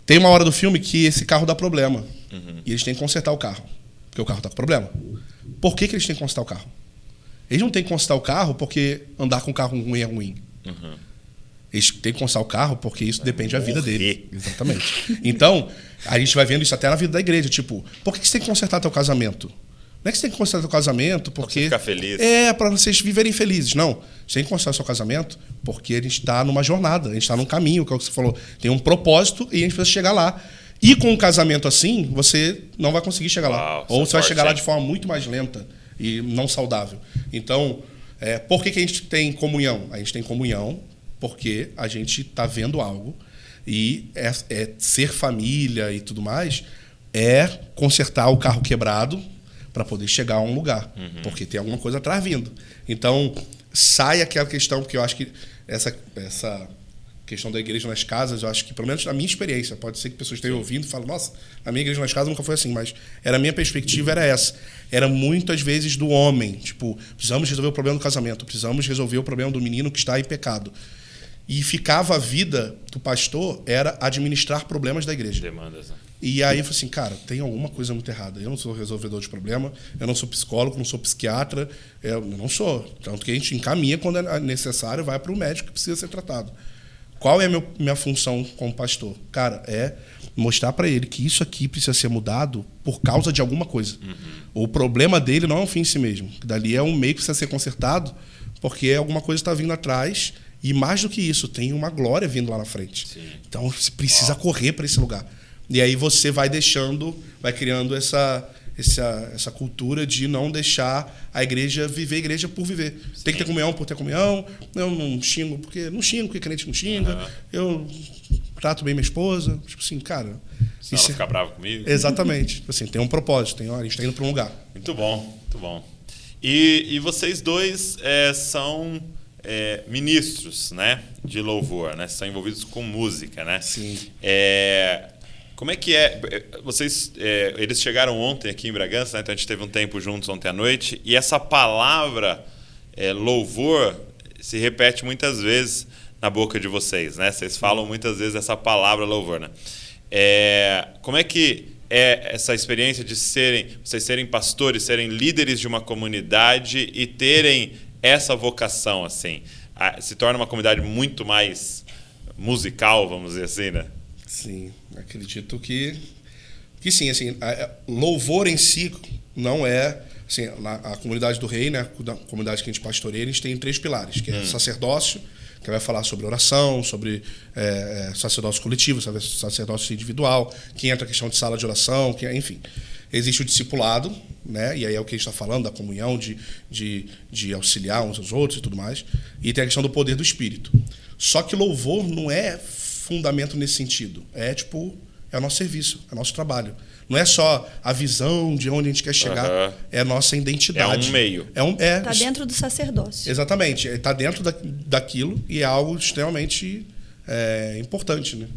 Tem uma hora do filme que esse carro dá problema. E eles têm que consertar o carro, porque o carro está com problema. Por que eles têm que consertar o carro? Eles não têm que consertar o carro porque andar com um carro ruim é ruim. Eles têm que consertar o carro porque isso depende da vida dele. Exatamente. Então, a gente vai vendo isso até na vida da igreja. Tipo, por que você tem que consertar teu casamento? Não é que você tem que consertar teu casamento porque... Pra você ficar feliz. Para vocês viverem felizes. Não. Você tem que consertar seu casamento porque a gente está numa jornada, a gente está num caminho, que é o que você falou. Tem um propósito e a gente precisa chegar lá. E com um casamento assim, você não vai conseguir chegar lá. Ou você vai chegar lá de forma muito mais lenta e não saudável. Então, por que a gente tem comunhão? A gente tem comunhão porque a gente está vendo algo e ser família e tudo mais é consertar o carro quebrado para poder chegar a um lugar. Porque tem alguma coisa atrás vindo. Então, sai aquela questão, porque eu acho que essa questão da igreja nas casas, eu acho que, pelo menos na minha experiência, pode ser que pessoas estejam ouvindo e falem, nossa, a minha igreja nas casas nunca foi assim, mas a minha perspectiva era essa. Era muitas vezes do homem, tipo, precisamos resolver o problema do casamento, precisamos resolver o problema do menino que está em pecado. E ficava a vida do pastor, era administrar problemas da igreja. Demandas, né? E aí eu falei assim, cara, tem alguma coisa muito errada. Eu não sou resolvedor de problema, eu não sou psicólogo, não sou psiquiatra, eu não sou. Tanto que a gente encaminha quando é necessário, vai para o médico que precisa ser tratado. Qual é a minha função como pastor? Cara, é mostrar para ele que isso aqui precisa ser mudado por causa de alguma coisa. O problema dele não é um fim em si mesmo. Dali é um meio que precisa ser consertado porque alguma coisa está vindo atrás e, mais do que isso, tem uma glória vindo lá na frente. Então, você precisa correr para esse lugar. E aí você vai criando essa cultura de não deixar a igreja viver a igreja por viver. Tem que ter comunhão por ter comunhão. Eu não xingo porque crente não xinga. Eu trato bem minha esposa. Tipo assim, cara... Senão ela fica brava comigo. Exatamente. Tipo assim, tem um propósito. A gente está indo para um lugar. Muito bom, muito bom. E vocês dois são ministros, né, de louvor, né? São envolvidos com música, né? Sim. Como é que é? Vocês, eles chegaram ontem aqui em Bragança, né? Então a gente teve um tempo juntos ontem à noite, e essa palavra louvor se repete muitas vezes na boca de vocês, né? Vocês falam muitas vezes essa palavra louvor, né? Como é que é essa experiência de vocês serem pastores, serem líderes de uma comunidade e terem essa vocação, assim, se torna uma comunidade muito mais musical, vamos dizer assim, né? Sim, acredito que sim, assim, louvor em si não é, assim, a comunidade do Rei, né, a comunidade que a gente pastoreia, a gente tem 3 pilares, que é sacerdócio, que vai falar sobre oração, sobre sacerdócio coletivo, sacerdócio individual, que entra a questão de sala de oração, enfim. Existe o discipulado, né, e aí é o que a gente está falando, da comunhão, de auxiliar uns aos outros e tudo mais, e tem a questão do poder do Espírito. Só que louvor não é fundamento nesse sentido, é o nosso serviço, é o nosso trabalho. Não é só a visão de onde a gente quer chegar, é a nossa identidade. É um meio. Está dentro do sacerdócio. Exatamente, está dentro daquilo e é algo extremamente importante. Né?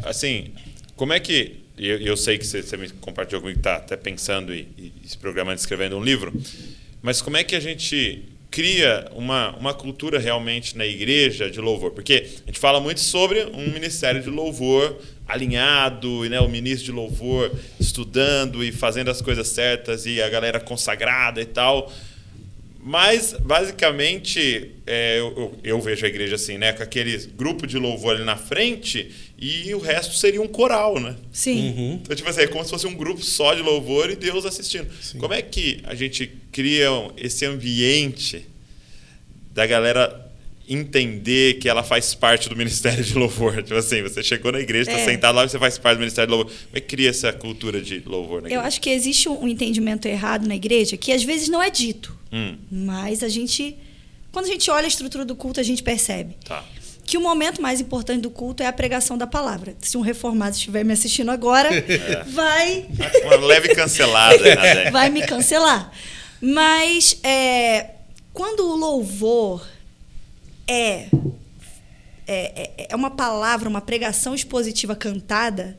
Assim, como é que... Eu sei que você me compartilhou comigo que está até pensando e se programando, escrevendo um livro, mas como é que a gente cria uma cultura realmente na igreja de louvor? Porque a gente fala muito sobre um ministério de louvor alinhado, né, o ministro de louvor estudando e fazendo as coisas certas e a galera consagrada e tal. Mas, basicamente, eu vejo a igreja assim, né, com aquele grupo de louvor ali na frente e o resto seria um coral, né? Sim. Uhum. Então, tipo assim, é como se fosse um grupo só de louvor e Deus assistindo. Sim. Como é que a gente cria esse ambiente da galera entender que ela faz parte do ministério de louvor? Tipo assim, você chegou na igreja, está sentado lá e você faz parte do ministério de louvor. Como é que cria essa cultura de louvor na igreja? Eu acho que existe um entendimento errado na igreja que às vezes não é dito. Mas quando a gente olha a estrutura do culto, a gente percebe que o momento mais importante do culto é a pregação da palavra. Se um reformado estiver me assistindo agora, vai... Uma leve cancelada. Né? Vai me cancelar. Mas quando o louvor é uma palavra, uma pregação expositiva cantada,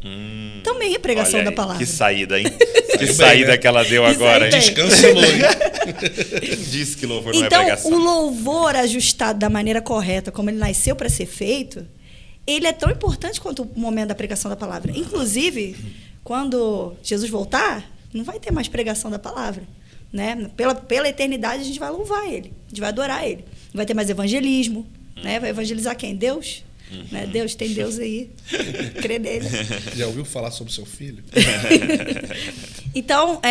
também é pregação da palavra. Que saída, hein? Que saída que ela deu agora, hein? Descancelou, hein? Quem disse que louvor não é então, pregação? o louvor ajustado da maneira correta, como ele nasceu para ser feito, ele é tão importante quanto o momento da pregação da palavra. Inclusive, quando Jesus voltar, não vai ter mais pregação da palavra. Né? Pela eternidade, a gente vai louvar ele, a gente vai adorar ele. Não vai ter mais evangelismo. Né? Vai evangelizar quem? Deus? Né? Deus, tem Deus aí. Crê nele. Já ouviu falar sobre o seu filho? Então,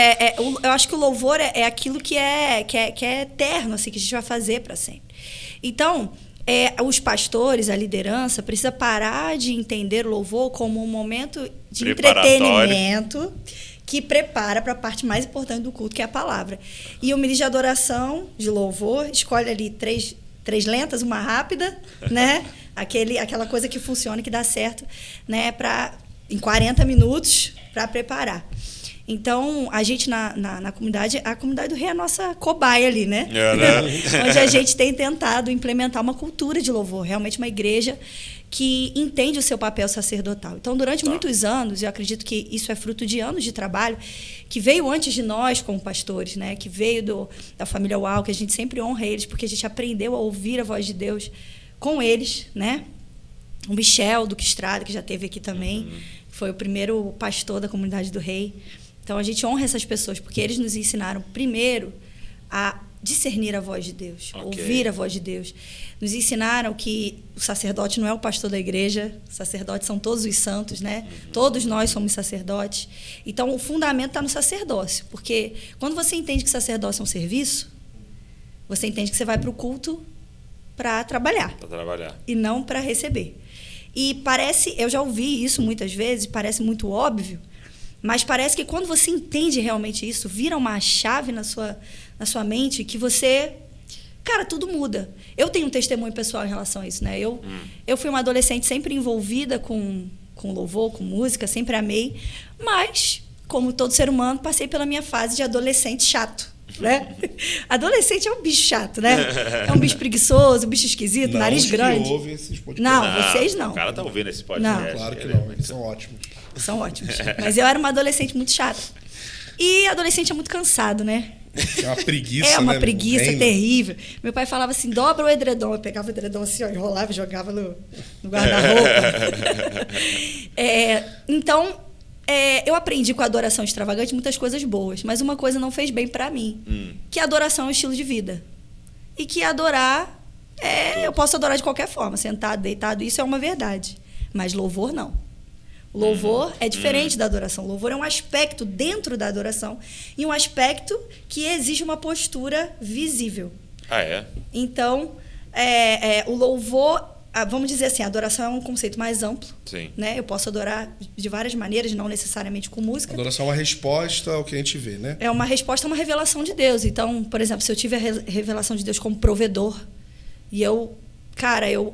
eu acho que o louvor é aquilo que é eterno, assim, que a gente vai fazer para sempre. Então, os pastores, a liderança, precisa parar de entender o louvor como um momento de entretenimento que prepara para a parte mais importante do culto, que é a palavra. E o ministro de adoração, de louvor, escolhe ali três lentas, uma rápida, né? Aquela coisa que funciona, que dá certo, né? Em 40 minutos, para preparar. Então, a gente na comunidade, a comunidade do Rei é a nossa cobaia ali, né? Onde a gente tem tentado implementar uma cultura de louvor, realmente uma igreja que entende o seu papel sacerdotal. Então, durante muitos anos, eu acredito que isso é fruto de anos de trabalho, que veio antes de nós como pastores, né? Que veio da família Uau, que a gente sempre honra eles, porque a gente aprendeu a ouvir a voz de Deus com eles, né? O Michel Duque Estrada, que já esteve aqui também, foi o primeiro pastor da comunidade do Rei. Então, a gente honra essas pessoas, porque eles nos ensinaram, primeiro, a discernir a voz de Deus, ouvir a voz de Deus. Nos ensinaram que o sacerdote não é o pastor da igreja, os sacerdotes são todos os santos, né? Todos nós somos sacerdotes. Então, o fundamento está no sacerdócio, porque quando você entende que sacerdócio é um serviço, você entende que você vai para o culto para trabalhar. Para trabalhar. E não para receber. E parece, eu já ouvi isso muitas vezes, parece muito óbvio, mas parece que quando você entende realmente isso, vira uma chave na sua mente que você... Cara, tudo muda. Eu tenho um testemunho pessoal em relação a isso, né? Eu fui uma adolescente sempre envolvida com louvor, com música, sempre amei, mas, como todo ser humano, passei pela minha fase de adolescente chato, né? Adolescente é um bicho chato, né? É um bicho preguiçoso, um bicho esquisito, nariz grande. Não, ouve esses podcasts. Não, vocês não. O cara tá ouvindo esse podcast. Não. Claro que não, eles são ótimos. São ótimos. Mas eu era uma adolescente muito chata. E adolescente é muito cansado, né? É uma preguiça, É uma né? preguiça terrível. Meu pai falava assim, dobra o edredom. Eu pegava o edredom assim, ó, enrolava e jogava no guarda-roupa. Então, eu aprendi com a adoração extravagante muitas coisas boas, mas uma coisa não fez bem para mim, que a adoração é um estilo de vida. e que adorar, eu posso adorar de qualquer forma, sentado, deitado, isso é uma verdade. Mas louvor, não. O louvor é diferente da adoração. O louvor é um aspecto dentro da adoração e um aspecto que exige uma postura visível. Ah, é? Então, o louvor, vamos dizer assim, a adoração é um conceito mais amplo. Sim. Né? Eu posso adorar de várias maneiras, não necessariamente com música. A adoração é uma resposta ao que a gente vê, né? É uma resposta a uma revelação de Deus. Então, por exemplo, se eu tive a revelação de Deus como provedor e eu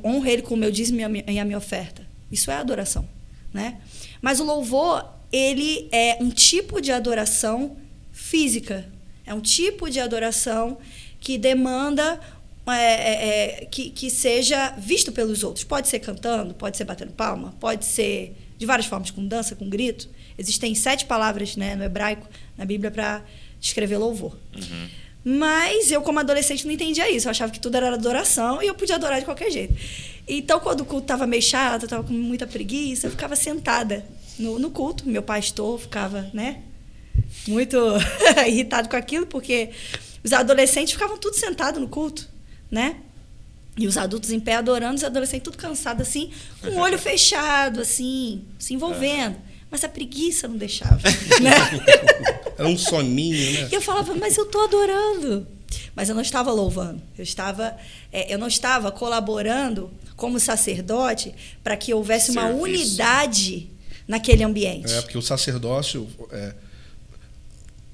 honro Ele com o meu dízimo e a minha oferta. Isso é adoração, né? Mas o louvor, ele é um tipo de adoração física. É um tipo de adoração que demanda que seja visto pelos outros. Pode ser cantando, pode ser batendo palma, pode ser de várias formas, com dança, com grito. Existem 7 palavras, né, no hebraico, na Bíblia, para descrever louvor. Mas eu, como adolescente, não entendia isso. Eu achava que tudo era adoração e eu podia adorar de qualquer jeito. Então, quando o culto estava meio chato, eu estava com muita preguiça, eu ficava sentada no culto. Meu pastor ficava, né, muito irritado com aquilo, porque os adolescentes ficavam tudo sentados no culto, né? E os adultos em pé adorando, os adolescentes tudo cansados, assim, com o olho fechado, assim, se envolvendo. Mas a preguiça não deixava, né? Era um soninho, né? E eu falava, mas eu estou adorando. Mas eu não estava louvando. Eu não estava colaborando como sacerdote para que houvesse uma unidade naquele ambiente. Porque o sacerdócio,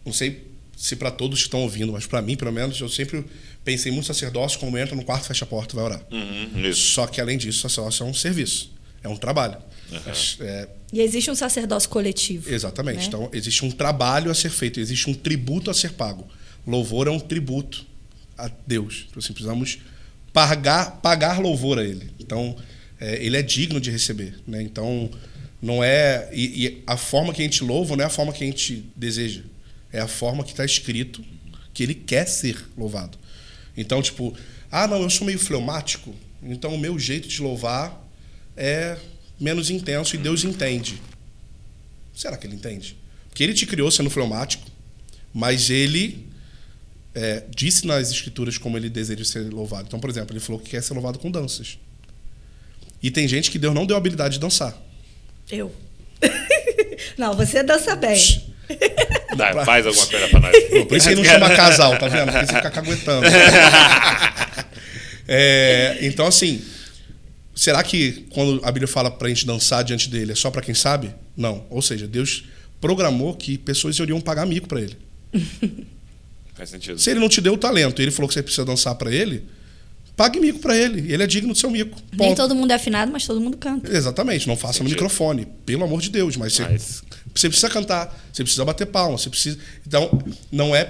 não sei se para todos que estão ouvindo, mas para mim, pelo menos, eu sempre pensei muito sacerdócio como entra no quarto, fecha a porta e vai orar. Isso. Só que, além disso, o sacerdócio é um serviço, é um trabalho. E existe um sacerdócio coletivo. Exatamente. Né? Então, existe um trabalho a ser feito, existe um tributo a ser pago. Louvor é um tributo a Deus. Então, assim, precisamos pagar louvor a Ele. Então, Ele é digno de receber. Né? Então, não é... E a forma que a gente louva não é a forma que a gente deseja. É a forma que está escrito que Ele quer ser louvado. Então, tipo, não, eu sou meio fleumático, então o meu jeito de louvar é menos intenso e Deus entende. Será que Ele entende? Porque Ele te criou sendo fleumático, mas Ele disse nas Escrituras como Ele deseja ser louvado. Então, por exemplo, Ele falou que quer ser louvado com danças. E tem gente que Deus não deu a habilidade de dançar. Eu. Não, você dança bem. Faz alguma coisa pra nós. Por isso que ele não chama casal, tá vendo? Porque você fica caguetando. Então, assim, será que quando a Bíblia fala pra gente dançar diante dele é só pra quem sabe? Não. Ou seja, Deus programou que pessoas iriam pagar mico pra ele. Faz sentido. Se ele não te deu o talento e ele falou que você precisa dançar pra ele, pague mico pra ele. Ele é digno do seu mico. Ponto. Nem todo mundo é afinado, mas todo mundo canta. Exatamente. Não faça no microfone, pelo amor de Deus. Mas você precisa cantar, você precisa bater palma, você precisa... Então, não é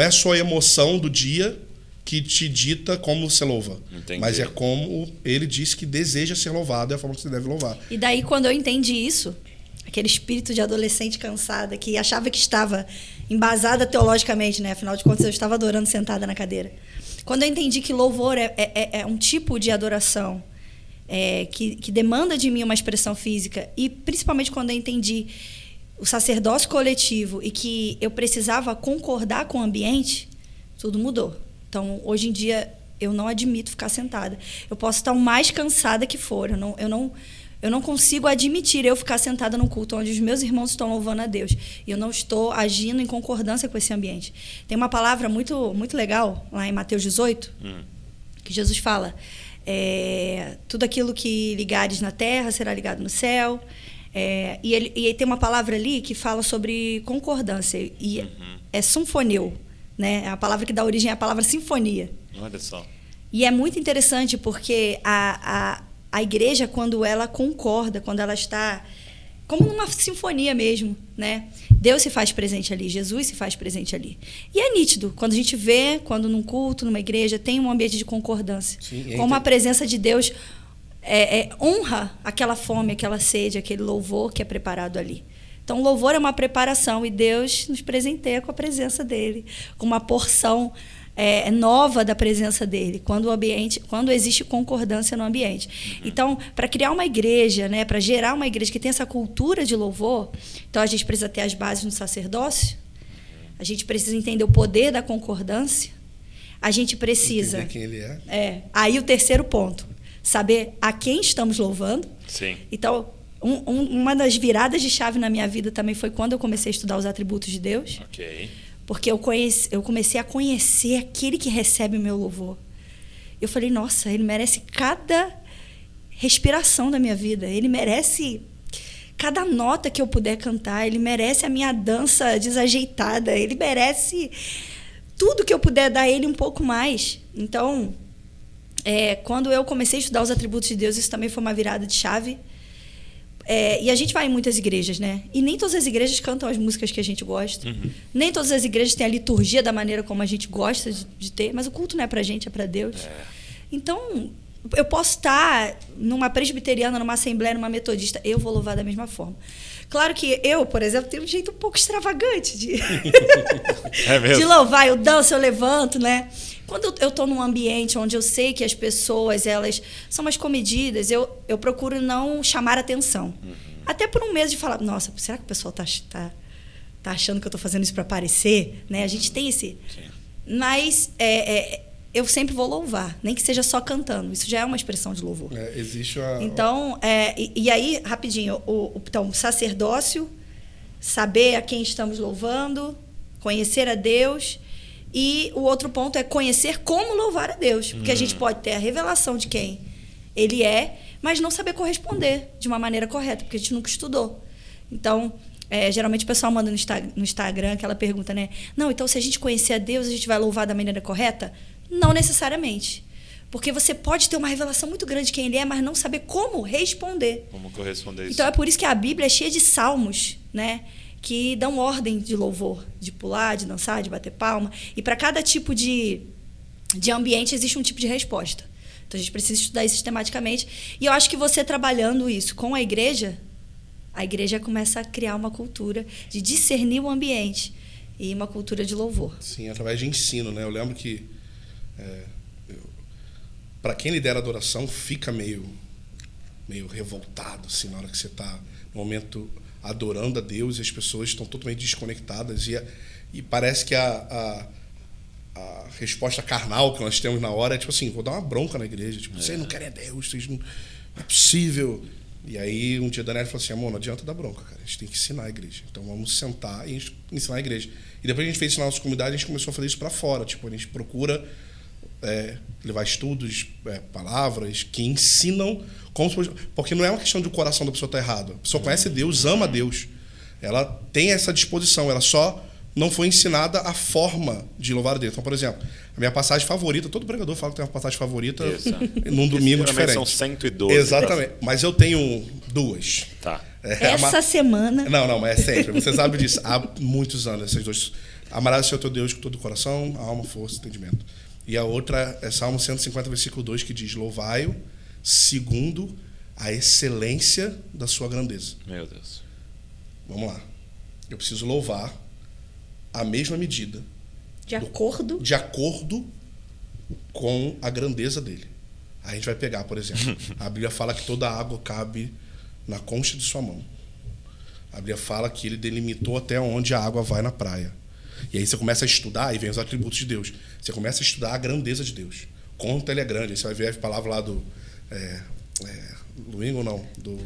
a sua emoção do dia que te dita como você louva. Entendi. Mas é como ele disse que deseja ser louvado, é a forma que você deve louvar. E daí, quando eu entendi isso, aquele espírito de adolescente cansada, que achava que estava embasada teologicamente, né? Afinal de contas, eu estava adorando sentada na cadeira. Quando eu entendi que louvor é um tipo de adoração que demanda de mim uma expressão física, e principalmente quando eu entendi o sacerdócio coletivo e que eu precisava concordar com o ambiente, tudo mudou. Então, hoje em dia, eu não admito ficar sentada. Eu posso estar o mais cansada que for. Eu não consigo admitir eu ficar sentada num culto onde os meus irmãos estão louvando a Deus e eu não estou agindo em concordância com esse ambiente. Tem uma palavra muito, muito legal lá em Mateus 18, que Jesus fala: tudo aquilo que ligares na terra será ligado no céu. E tem uma palavra ali que fala sobre concordância, e é sinfoneu, né? A palavra que dá origem é a palavra sinfonia. Olha só. E é muito interessante porque a igreja, quando ela concorda, quando ela está como numa sinfonia mesmo, né? Deus se faz presente ali, Jesus se faz presente ali. E é nítido, quando a gente vê, quando num culto, numa igreja, tem um ambiente de concordância. Sim, como a presença de Deus honra aquela fome, aquela sede, aquele louvor que é preparado ali. Então, o louvor é uma preparação e Deus nos presenteia com a presença dele, com uma porção nova da presença dele, quando existe concordância no ambiente. Então, para criar uma igreja, né, para gerar uma igreja que tem essa cultura de louvor, então a gente precisa ter as bases no sacerdócio, a gente precisa entender o poder da concordância, a gente precisa... Entender quem ele é. Aí o terceiro ponto, saber a quem estamos louvando. Sim. Então, uma das viradas de chave na minha vida também foi quando eu comecei a estudar os atributos de Deus. Ok. Porque eu comecei a conhecer aquele que recebe o meu louvor. Eu falei, nossa, ele merece cada respiração da minha vida. Ele merece cada nota que eu puder cantar. Ele merece a minha dança desajeitada. Ele merece tudo que eu puder dar a ele um pouco mais. Então, quando eu comecei a estudar os atributos de Deus, isso também foi uma virada de chave. E a gente vai em muitas igrejas, né? E nem todas as igrejas cantam as músicas que a gente gosta. Uhum. Nem todas as igrejas têm a liturgia da maneira como a gente gosta de ter. Mas o culto não é pra gente, é pra Deus. Então, eu posso estar numa presbiteriana, numa assembleia, numa metodista. Eu vou louvar da mesma forma. Claro que eu, por exemplo, tenho um jeito um pouco extravagante de, de louvar. Eu danço, eu levanto, né? Quando eu estou num ambiente onde eu sei que as pessoas elas são mais comedidas, eu procuro não chamar atenção. Uhum. Até por um medo de falar, nossa, será que o pessoal tá achando que eu estou fazendo isso para aparecer? Né? A gente tem esse... Sim. Mas eu sempre vou louvar, nem que seja só cantando. Isso já é uma expressão de louvor. Existe Então, e aí, rapidinho, então, sacerdócio, saber a quem estamos louvando, conhecer a Deus... E o outro ponto é conhecer como louvar a Deus. Porque a gente pode ter a revelação de quem ele é, mas não saber corresponder de uma maneira correta, porque a gente nunca estudou. Então, geralmente o pessoal manda no Instagram aquela pergunta, né? Não, então se a gente conhecer a Deus, a gente vai louvar da maneira correta? Não necessariamente. Porque você pode ter uma revelação muito grande de quem ele é, mas não saber como responder. Como corresponder isso. Então, é por isso que a Bíblia é cheia de salmos, né? Que dão ordem de louvor, de pular, de dançar, de bater palma. E para cada tipo de ambiente existe um tipo de resposta. Então a gente precisa estudar isso sistematicamente. E eu acho que você trabalhando isso com a igreja começa a criar uma cultura de discernir o ambiente e uma cultura de louvor. Sim, através de ensino, né? Eu lembro que para quem lidera a adoração fica meio revoltado assim, na hora que você está no momento adorando a Deus e as pessoas estão totalmente desconectadas e parece que a resposta carnal que nós temos na hora é tipo assim, vou dar uma bronca na igreja, tipo, vocês não querem a Deus, vocês não é possível. E aí um dia a Daniela falou assim, amor, não adianta dar bronca, cara, a gente tem que ensinar a igreja, então vamos sentar e ensinar a igreja. E depois a gente fez isso na nossa comunidade, a gente começou a fazer isso para fora, tipo, a gente procura levar estudos, palavras que ensinam porque não é uma questão de o coração da pessoa estar errado. A pessoa conhece Deus, ama Deus. Ela tem essa disposição, ela só não foi ensinada a forma de louvar a Deus. Então, por exemplo, a minha passagem favorita, todo pregador fala que tem uma passagem favorita num domingo diferente. São 112. Exatamente. Mas eu tenho duas. Tá. Essa semana... Não, mas é sempre. Você sabe disso. Há muitos anos, essas duas. Amarás o Senhor teu Deus com todo o coração, alma, força e entendimento. E a outra é Salmo 150, versículo 2, que diz, louvai-o segundo a excelência da sua grandeza. Meu Deus. Vamos lá. Eu preciso louvar a mesma medida. De acordo com a grandeza dele. Aí a gente vai pegar, por exemplo, a Bíblia fala que toda a água cabe na concha de sua mão. A Bíblia fala que ele delimitou até onde a água vai na praia. E aí você começa a estudar, e vem os atributos de Deus. Você começa a estudar a grandeza de Deus. Quanto ele é grande. Aí você vai ver a palavra lá do... Luigo não?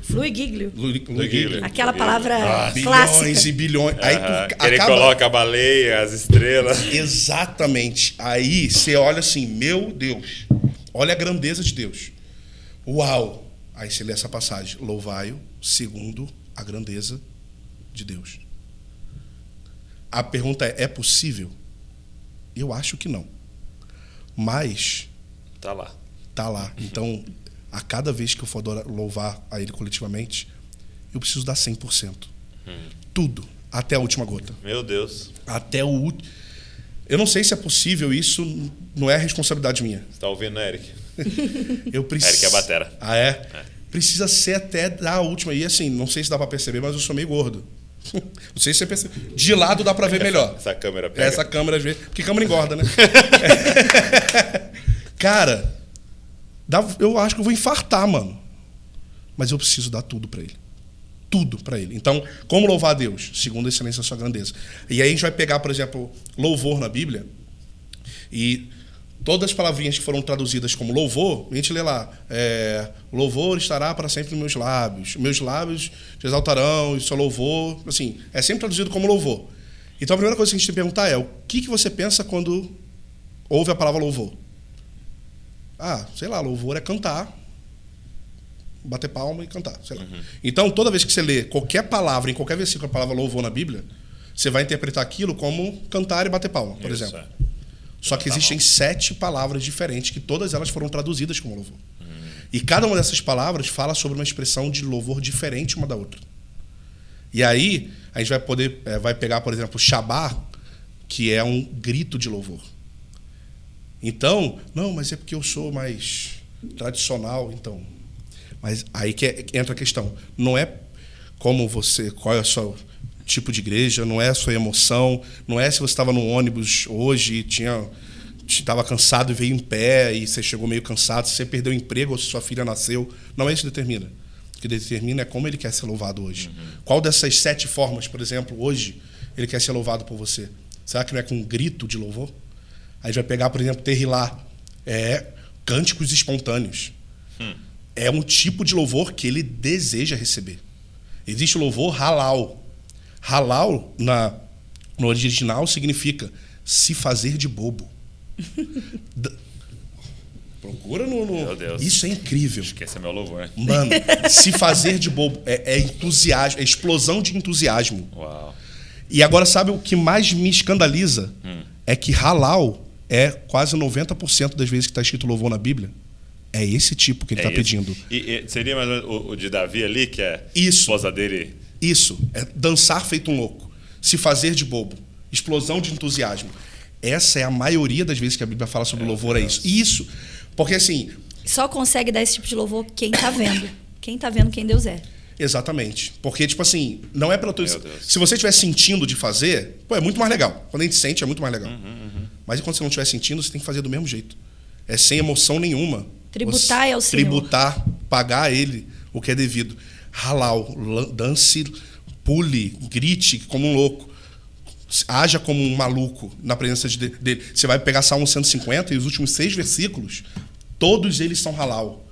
Louis Giglio. Aquela Louis palavra Giglio. clássica. Bilhões e bilhões. Aí tu ele coloca a baleia, as estrelas. Exatamente. Aí você olha assim, meu Deus, olha a grandeza de Deus. Uau! Aí você lê essa passagem, louvai-o segundo a grandeza de Deus. A pergunta é possível? Eu acho que não. Mas... Tá lá. Tá lá. Então, a cada vez que eu for louvar a ele coletivamente, eu preciso dar 100%. Tudo. Até a última gota. Meu Deus. Até o último. Eu não sei se é possível, isso não é responsabilidade minha. Você tá ouvindo, Eric? Eu preciso... Eric é a batera. Ah, é? Precisa ser até dar a última. E assim, não sei se dá pra perceber, mas eu sou meio gordo. Não sei se você percebe. De lado dá pra ver melhor. Essa câmera pega. Essa câmera, às vezes... Porque câmera engorda, né? Cara, eu acho que eu vou infartar, mano. Mas eu preciso dar tudo pra ele. Tudo pra ele. Então, como louvar a Deus? Segundo a excelência da sua grandeza. E aí a gente vai pegar, por exemplo, louvor na Bíblia. E todas as palavrinhas que foram traduzidas como louvor, a gente lê lá, louvor estará para sempre nos meus lábios te exaltarão, e seu louvor, assim, é sempre traduzido como louvor. Então a primeira coisa que a gente tem que perguntar é, o que você pensa quando ouve a palavra louvor? Sei lá, louvor é cantar, bater palma e cantar, sei lá. Então, toda vez que você lê qualquer palavra, em qualquer versículo, a palavra louvor na Bíblia, você vai interpretar aquilo como cantar e bater palma, por exemplo. Só que existem 7 palavras diferentes, que todas elas foram traduzidas como louvor. E cada uma dessas palavras fala sobre uma expressão de louvor diferente uma da outra. E aí, a gente vai pegar, por exemplo, Shabá, que é um grito de louvor. Então, não, mas é porque eu sou mais tradicional, então. Mas aí que entra a questão. Não é como você, qual é o seu tipo de igreja, não é a sua emoção, não é se você estava no ônibus hoje e estava cansado e veio em pé e você chegou meio cansado, se você perdeu o emprego ou se sua filha nasceu. Não é isso que determina. O que determina é como ele quer ser louvado hoje. Qual dessas 7 formas, por exemplo, hoje, ele quer ser louvado por você? Será que não é com um grito de louvor? Aí a gente vai pegar, por exemplo, Terrilá. Cânticos espontâneos. É um tipo de louvor que ele deseja receber. Existe o louvor halal. Halal, no original, significa se fazer de bobo. Procura no... Meu Deus. Isso é incrível. Acho que esse é meu louvor, né? Mano, se fazer de bobo é entusiasmo, é explosão de entusiasmo. Uau. E agora, sabe o que mais me escandaliza? É que halal é quase 90% das vezes que está escrito louvor na Bíblia. É esse tipo que ele está pedindo. E seria mais ou menos o de Davi ali, que é Isso. esposa dele? Isso. É dançar feito um louco. Se fazer de bobo. Explosão de entusiasmo. Essa é a maioria das vezes que a Bíblia fala sobre louvor, é isso. Isso. Porque assim... Só consegue dar esse tipo de louvor quem está vendo. Quem está vendo quem Deus é. Exatamente. Porque, tipo assim, não é pela tua... Meu Deus. Se você estiver sentindo de fazer, é muito mais legal. Quando a gente sente, é muito mais legal. Mas quando você não estiver sentindo, você tem que fazer do mesmo jeito. É sem emoção nenhuma. Tributar ao Senhor. Tributar, pagar a Ele o que é devido. Halal, dance, pule, grite como um louco. Haja como um maluco na presença dele. Você vai pegar Salmo 150 e os últimos 6 versículos, todos eles são halal.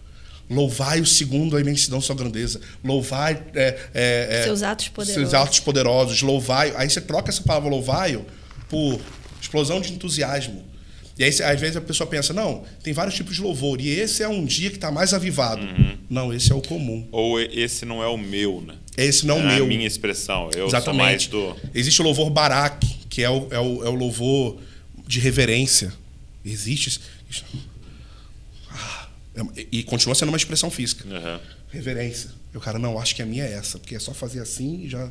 Louvai-o segundo a imensidão da sua grandeza. Louvai... seus atos poderosos. Seus atos poderosos. Louvai... Aí você troca essa palavra louvai-o por explosão de entusiasmo. E aí, às vezes, a pessoa pensa, não, tem vários tipos de louvor, e esse é um dia que está mais avivado. Não, esse é o comum. Ou esse não é o meu, né? Esse não é o meu. É a minha expressão. Eu Exatamente. sou mais do... Existe o louvor barak, que é o louvor de reverência. Existe... E continua sendo uma expressão física. Reverência. O cara, não, acho que a minha é essa, porque é só fazer assim e já...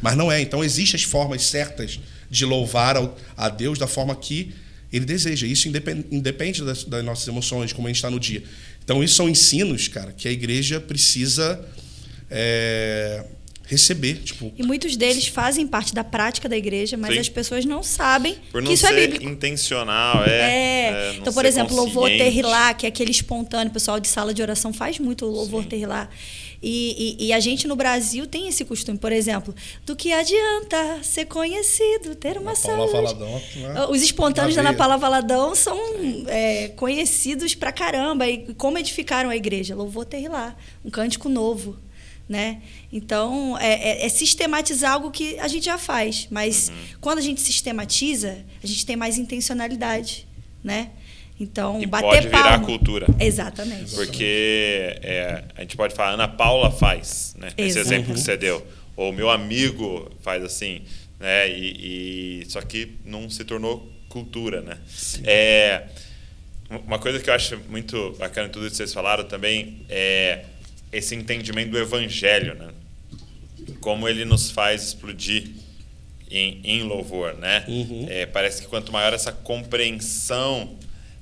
Mas não é. Então, existem as formas certas de louvar a Deus da forma que Ele deseja. Isso independe das nossas emoções, de como a gente está no dia. Então, isso são ensinos, cara, que a igreja precisa receber. Tipo, e muitos deles fazem parte da prática da igreja, mas Sim. as pessoas não sabem Por não que isso ser é bíblico. intencional. Então, por exemplo, louvor terrilá, que é aquele espontâneo, o pessoal de sala de oração faz muito o louvor terrilá. E a gente no Brasil tem esse costume, por exemplo, do que adianta ser conhecido, ter uma saúde. Valadão, né? Os espontâneos da Ana Paula Valadão são conhecidos pra caramba. E como edificaram a igreja? Louvor terrilá, um cântico novo. Né? Então, é sistematizar algo que a gente já faz. Mas quando a gente sistematiza, a gente tem mais intencionalidade. Né? Então, e bater pode virar palma. Cultura. Exatamente. Porque a gente pode falar, Ana Paula faz, né? Esse exemplo que você deu. Ou meu amigo faz assim. Né? Só que não se tornou cultura. Né? Uma coisa que eu acho muito bacana em tudo isso que vocês falaram também é esse entendimento do evangelho, né? Como ele nos faz explodir em louvor, né? Parece que quanto maior essa compreensão,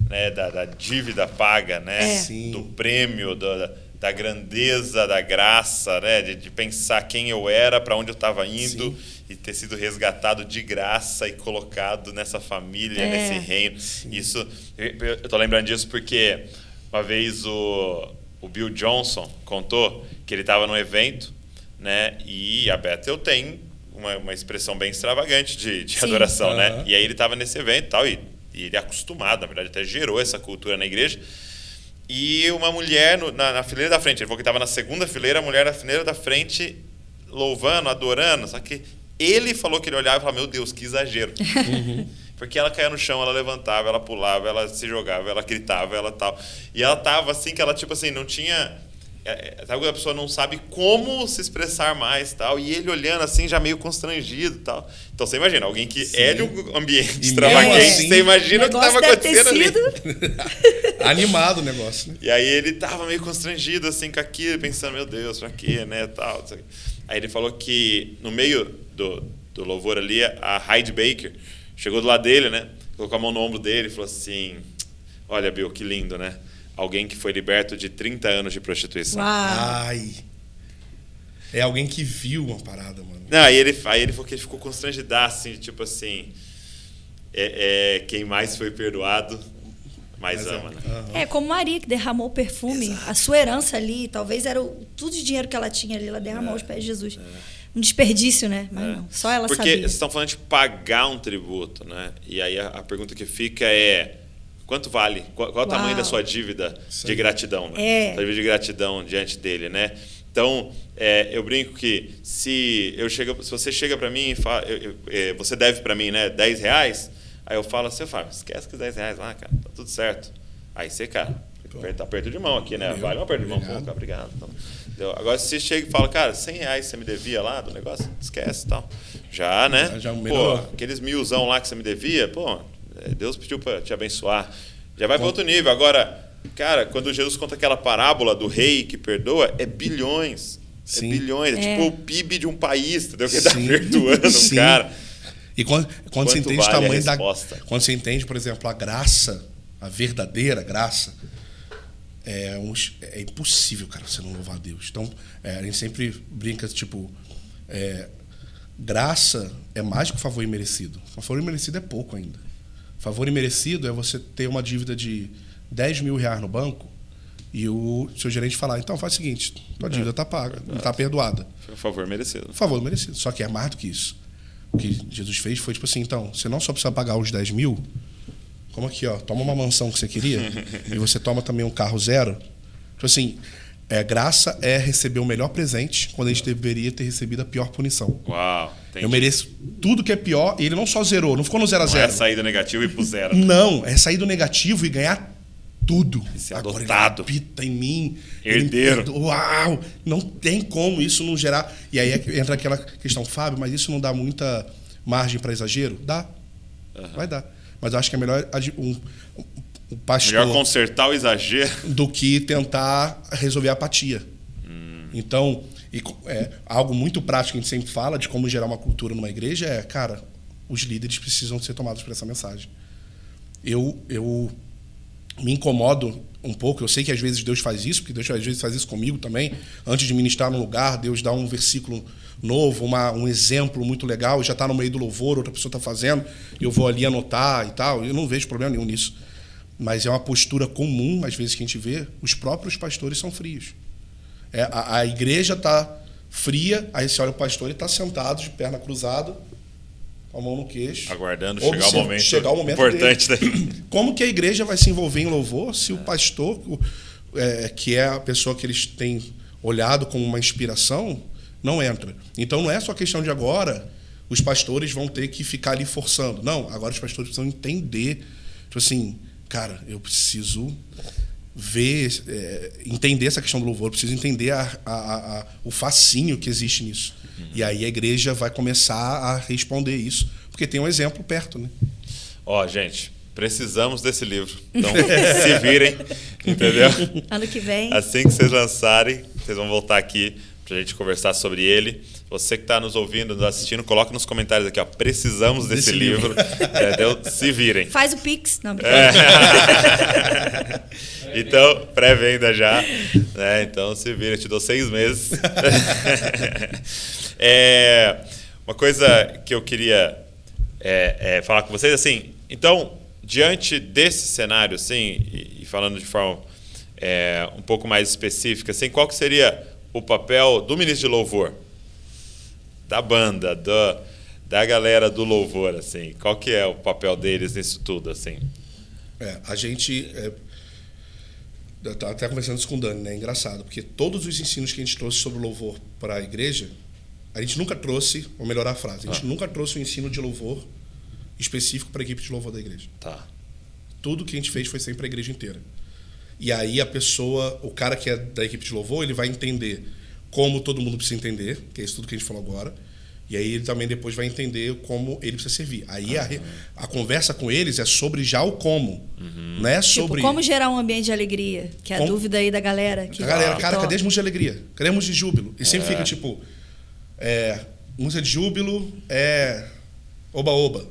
né, da dívida paga, né? Do prêmio, da grandeza, da graça, né? De pensar quem eu era, para onde eu estava indo. Sim. E ter sido resgatado de graça e colocado nessa família, nesse reino. Isso, eu estou lembrando disso porque uma vez o Bill Johnson contou que ele estava num evento, né? E a Bethel tem uma expressão bem extravagante de adoração, né? E aí ele estava nesse evento e tal, e ele é acostumado, na verdade, até gerou essa cultura na igreja. E uma mulher na fileira da frente, ele falou que estava na segunda fileira, a mulher na fileira da frente louvando, adorando, só que ele falou que ele olhava e falava, meu Deus, que exagero. Porque ela caía no chão, ela levantava, ela pulava, ela se jogava, ela gritava, ela tal. E ela tava assim, que ela tipo assim, não tinha... Sabe quando a pessoa não sabe como se expressar mais tal, e ele olhando assim, já meio constrangido tal. Então você imagina, alguém que é de um ambiente extravagante, assim, você imagina o que estava acontecendo ali. Animado o negócio, né? E aí ele tava meio constrangido assim com aquilo, pensando, meu Deus, pra quê, né, tal. Aí ele falou que no meio do louvor ali, a Heidi Baker chegou do lado dele, né, colocou a mão no ombro dele e falou assim, olha, Bill, que lindo, né? Alguém que foi liberto de 30 anos de prostituição. Uau. Ai. É alguém que viu uma parada, mano. Não, aí ele falou que ele ficou constrangidaço, assim, tipo assim, quem mais foi perdoado, mais ama, né? É como Maria, que derramou o perfume, a sua herança ali, talvez era tudo de dinheiro que ela tinha ali, ela derramou aos pés de Jesus. Um desperdício, né? Mas não, só ela Porque sabia. vocês estão falando de pagar um tributo, né? E aí a pergunta que fica é, quanto vale? Qual é o tamanho da sua dívida de gratidão? Né? Sua dívida de gratidão diante dele, né? Então, eu brinco que se você chega para mim e fala, você deve para mim, né, R$10, aí eu falo assim, Fábio, esquece que os R$10 lá, cara, tá tudo certo. Aí você, cara, aperto de mão aqui, né? Vale um aperto de mão, pô, obrigado. Então, agora se você chega e fala, cara, R$100 você me devia lá do negócio, esquece e tal. Já, né? Já pô, aqueles 1000 lá que você me devia, pô, Deus pediu para te abençoar. Já vai para outro nível. Agora, cara, quando Jesus conta aquela parábola do rei que perdoa, é bilhões. Sim. É bilhões. É tipo o PIB de um país, entendeu? Que está perdoando um cara. E quando você entende o tamanho da... Quando você entende, por exemplo, a graça, a verdadeira graça, é impossível, cara, você não louvar a Deus. Então, a gente sempre brinca, tipo... graça é mais do que favor imerecido. Favor imerecido é pouco ainda. Favor imerecido é você ter uma dívida de R$10.000 no banco e o seu gerente falar, então faz o seguinte, tua dívida está paga, não está perdoada. Favor merecido. Favor merecido. Só que é mais do que isso. O que Jesus fez foi tipo assim, então, você não só precisa pagar os 10.000, como aqui, ó, toma uma mansão que você queria e você toma também um carro zero. Tipo assim, graça é receber o melhor presente quando a gente deveria ter recebido a pior punição. Uau, entendi. Eu mereço tudo que é pior e ele não só zerou, não ficou no 0 a 0. Não é sair do negativo e ir pro zero. Não, é sair do negativo e ganhar tudo. Ser agora adotado. Ele habita em mim. Herdeiro. Uau! Não tem como isso não gerar... E aí entra aquela questão, Fábio, mas isso não dá muita margem para exagero? Dá. Vai dar. Mas eu acho que é melhor o pastor... Melhor consertar o exagero do que tentar resolver a apatia. Então, algo muito prático que a gente sempre fala de como gerar uma cultura numa igreja cara, os líderes precisam ser tomados por essa mensagem. Eu me incomodo um pouco, eu sei que às vezes Deus faz isso, porque Deus às vezes faz isso comigo também. Antes de ministrar num lugar, Deus dá um versículo novo, um exemplo muito legal, já está no meio do louvor, outra pessoa está fazendo, e eu vou ali anotar e tal. Eu não vejo problema nenhum nisso. Mas é uma postura comum, às vezes, que a gente vê, os próprios pastores são frios. A igreja está fria, aí você olha o pastor e está sentado, de perna cruzada, com a mão no queixo. Aguardando chegar o momento importante dele. Como que a igreja vai se envolver em louvor se o pastor, que é a pessoa que eles têm olhado como uma inspiração, não entra? Então não é só questão de agora os pastores vão ter que ficar ali forçando. Não, agora os pastores precisam entender. Tipo assim, cara, eu preciso entender essa questão do louvor, eu preciso entender o fascínio que existe nisso. E aí a igreja vai começar a responder isso, porque tem um exemplo perto, né? Gente, precisamos desse livro. Então, se virem, entendeu? Ano que vem. Assim que vocês lançarem, vocês vão voltar aqui pra gente conversar sobre ele. Você que está nos ouvindo, nos assistindo, coloca nos comentários aqui, precisamos desse livro. Entendeu? Se virem. Faz o Pix. Não, Então, pré-venda já. Né? Então, se vira, eu te dou 6 meses. Uma coisa que eu queria falar com vocês, assim, então, diante desse cenário, assim, e falando de forma um pouco mais específica, assim, qual que seria o papel do ministro de louvor, da banda, da galera do louvor, assim, qual que é o papel deles nisso tudo, assim? A gente... eu estava até conversando isso com o Dani, né? É engraçado, porque todos os ensinos que a gente trouxe sobre louvor para a igreja, a gente nunca trouxe, vou melhorar a frase, a gente nunca trouxe um ensino de louvor específico para a equipe de louvor da igreja. Tá. Tudo que a gente fez foi sempre para a igreja inteira. E aí a pessoa, o cara que é da equipe de louvor, ele vai entender como todo mundo precisa entender, que é isso tudo que a gente falou agora. E aí ele também depois vai entender como ele precisa servir. Aí a conversa com eles é sobre já o como. Não é sobre... como gerar um ambiente de alegria, que é a dúvida aí da galera. A galera, cara, cadê as músicas de alegria? Cadê as músicas de júbilo? E sempre fica tipo... música de júbilo é oba-oba.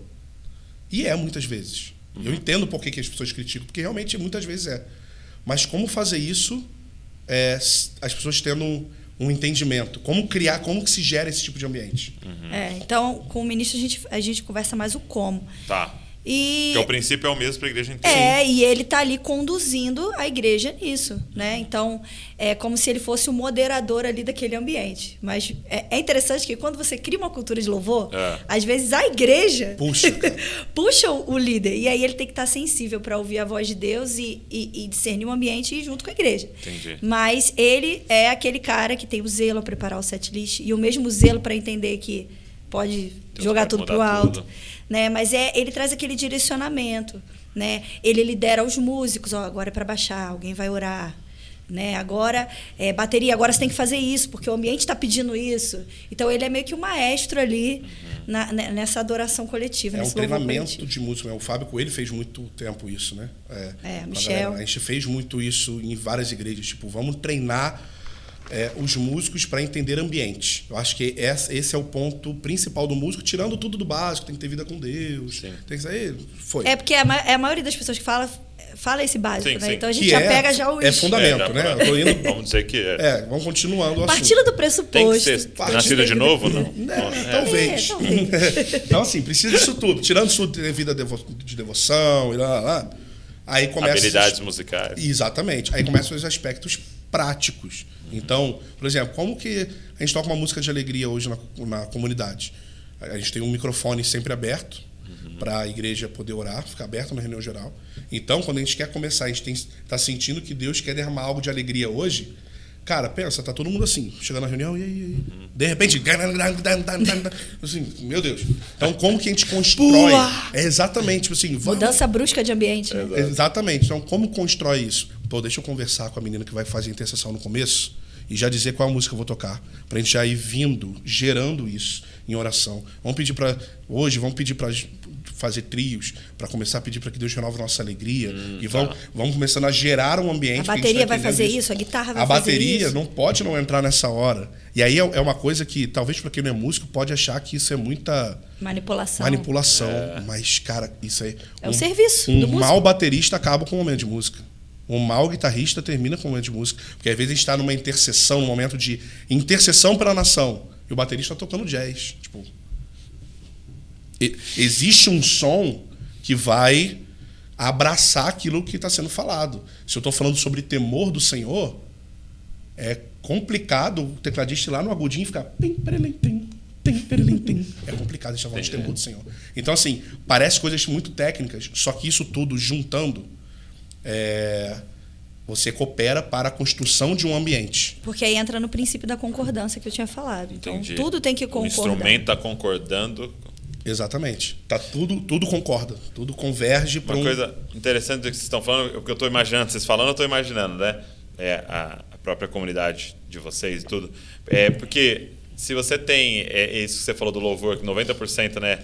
E é muitas vezes. Eu entendo por que as pessoas criticam, porque realmente muitas vezes é. Mas como fazer isso, as pessoas tendo um entendimento. Como criar, como que se gera esse tipo de ambiente. Então, com o ministro a gente conversa mais o como. Tá. E porque o princípio é o mesmo para a igreja inteira. E ele está ali conduzindo a igreja nisso, né? Então, é como se ele fosse o moderador ali daquele ambiente. Mas é interessante que quando você cria uma cultura de louvor, às vezes a igreja puxa o líder. E aí ele tem que estar sensível para ouvir a voz de Deus e discernir o ambiente e ir junto com a igreja. Entendi. Mas ele é aquele cara que tem o zelo a preparar o setlist e o mesmo zelo para entender que pode jogar tudo pro alto. Né? Mas ele traz aquele direcionamento, né? Ele lidera os músicos, agora é para baixar, alguém vai orar, né? Agora bateria, agora você tem que fazer isso porque o ambiente está pedindo isso. Então ele é meio que um maestro ali nessa adoração coletiva. É um treinamento de música. O Fábio Coelho fez muito tempo isso, né? Michel. A gente fez muito isso em várias igrejas. Tipo, vamos treinar os músicos para entender ambiente. Eu acho que esse é o ponto principal do músico, tirando tudo do básico, tem que ter vida com Deus. Sim. Tem que sair. Foi. Porque a maioria das pessoas que fala esse básico, né? Sim. Então a gente já pega já o... É fundamento, né? Eu tô indo, vamos dizer que vamos continuando o Partindo do pressuposto. Tem que ser nascido de novo, não? Talvez. Então, assim, precisa disso tudo. Tirando isso de vida de devoção e lá. Aí começa... Habilidades musicais. Exatamente. Aí começam os aspectos práticos. Então, por exemplo, como que a gente toca uma música de alegria hoje na comunidade? A gente tem um microfone sempre aberto para a igreja poder orar, ficar aberto na reunião geral. Então, quando a gente quer começar, a gente está sentindo que Deus quer derramar algo de alegria hoje. Cara, pensa, tá todo mundo assim, chegando na reunião, e aí? De repente, assim, meu Deus. Então, como que a gente constrói? Exatamente, tipo assim... Mudança brusca de ambiente. Né? Exatamente. Então, como constrói isso? Pô, deixa eu conversar com a menina que vai fazer a intercessão no começo e já dizer qual a música eu vou tocar, pra gente já ir gerando isso em oração. Vamos pedir para fazer trios, para começar a pedir para que Deus renove nossa alegria. E vamos começando a gerar um ambiente. A bateria vai fazer isso, a guitarra vai fazer isso. A bateria não pode não entrar nessa hora. E aí é uma coisa que, talvez para quem não é músico, pode achar que isso é muita... Manipulação. Mas, cara, isso aí... É o serviço do músico. Um mau baterista acaba com um momento de música. Um mau guitarrista termina com um momento de música. Porque às vezes a gente está numa intercessão, num momento de intercessão pela nação. E o baterista está tocando jazz. Tipo... Existe um som que vai abraçar aquilo que está sendo falado. Se eu estou falando sobre temor do Senhor, é complicado o tecladista ir lá no agudinho e ficar... É complicado a gente falar de temor do Senhor. Então, assim, parece coisas muito técnicas, só que isso tudo juntando, você coopera para a construção de um ambiente. Porque aí entra no princípio da concordância que eu tinha falado. Então, Entendi. Tudo tem que concordar. O instrumento está concordando... Exatamente. Tá tudo concorda, tudo converge para uma coisa interessante que vocês estão falando, o que eu estou imaginando, vocês falando, eu estou imaginando, né? A própria comunidade de vocês e tudo. Porque se você tem isso que você falou do louvor, que 90%, né,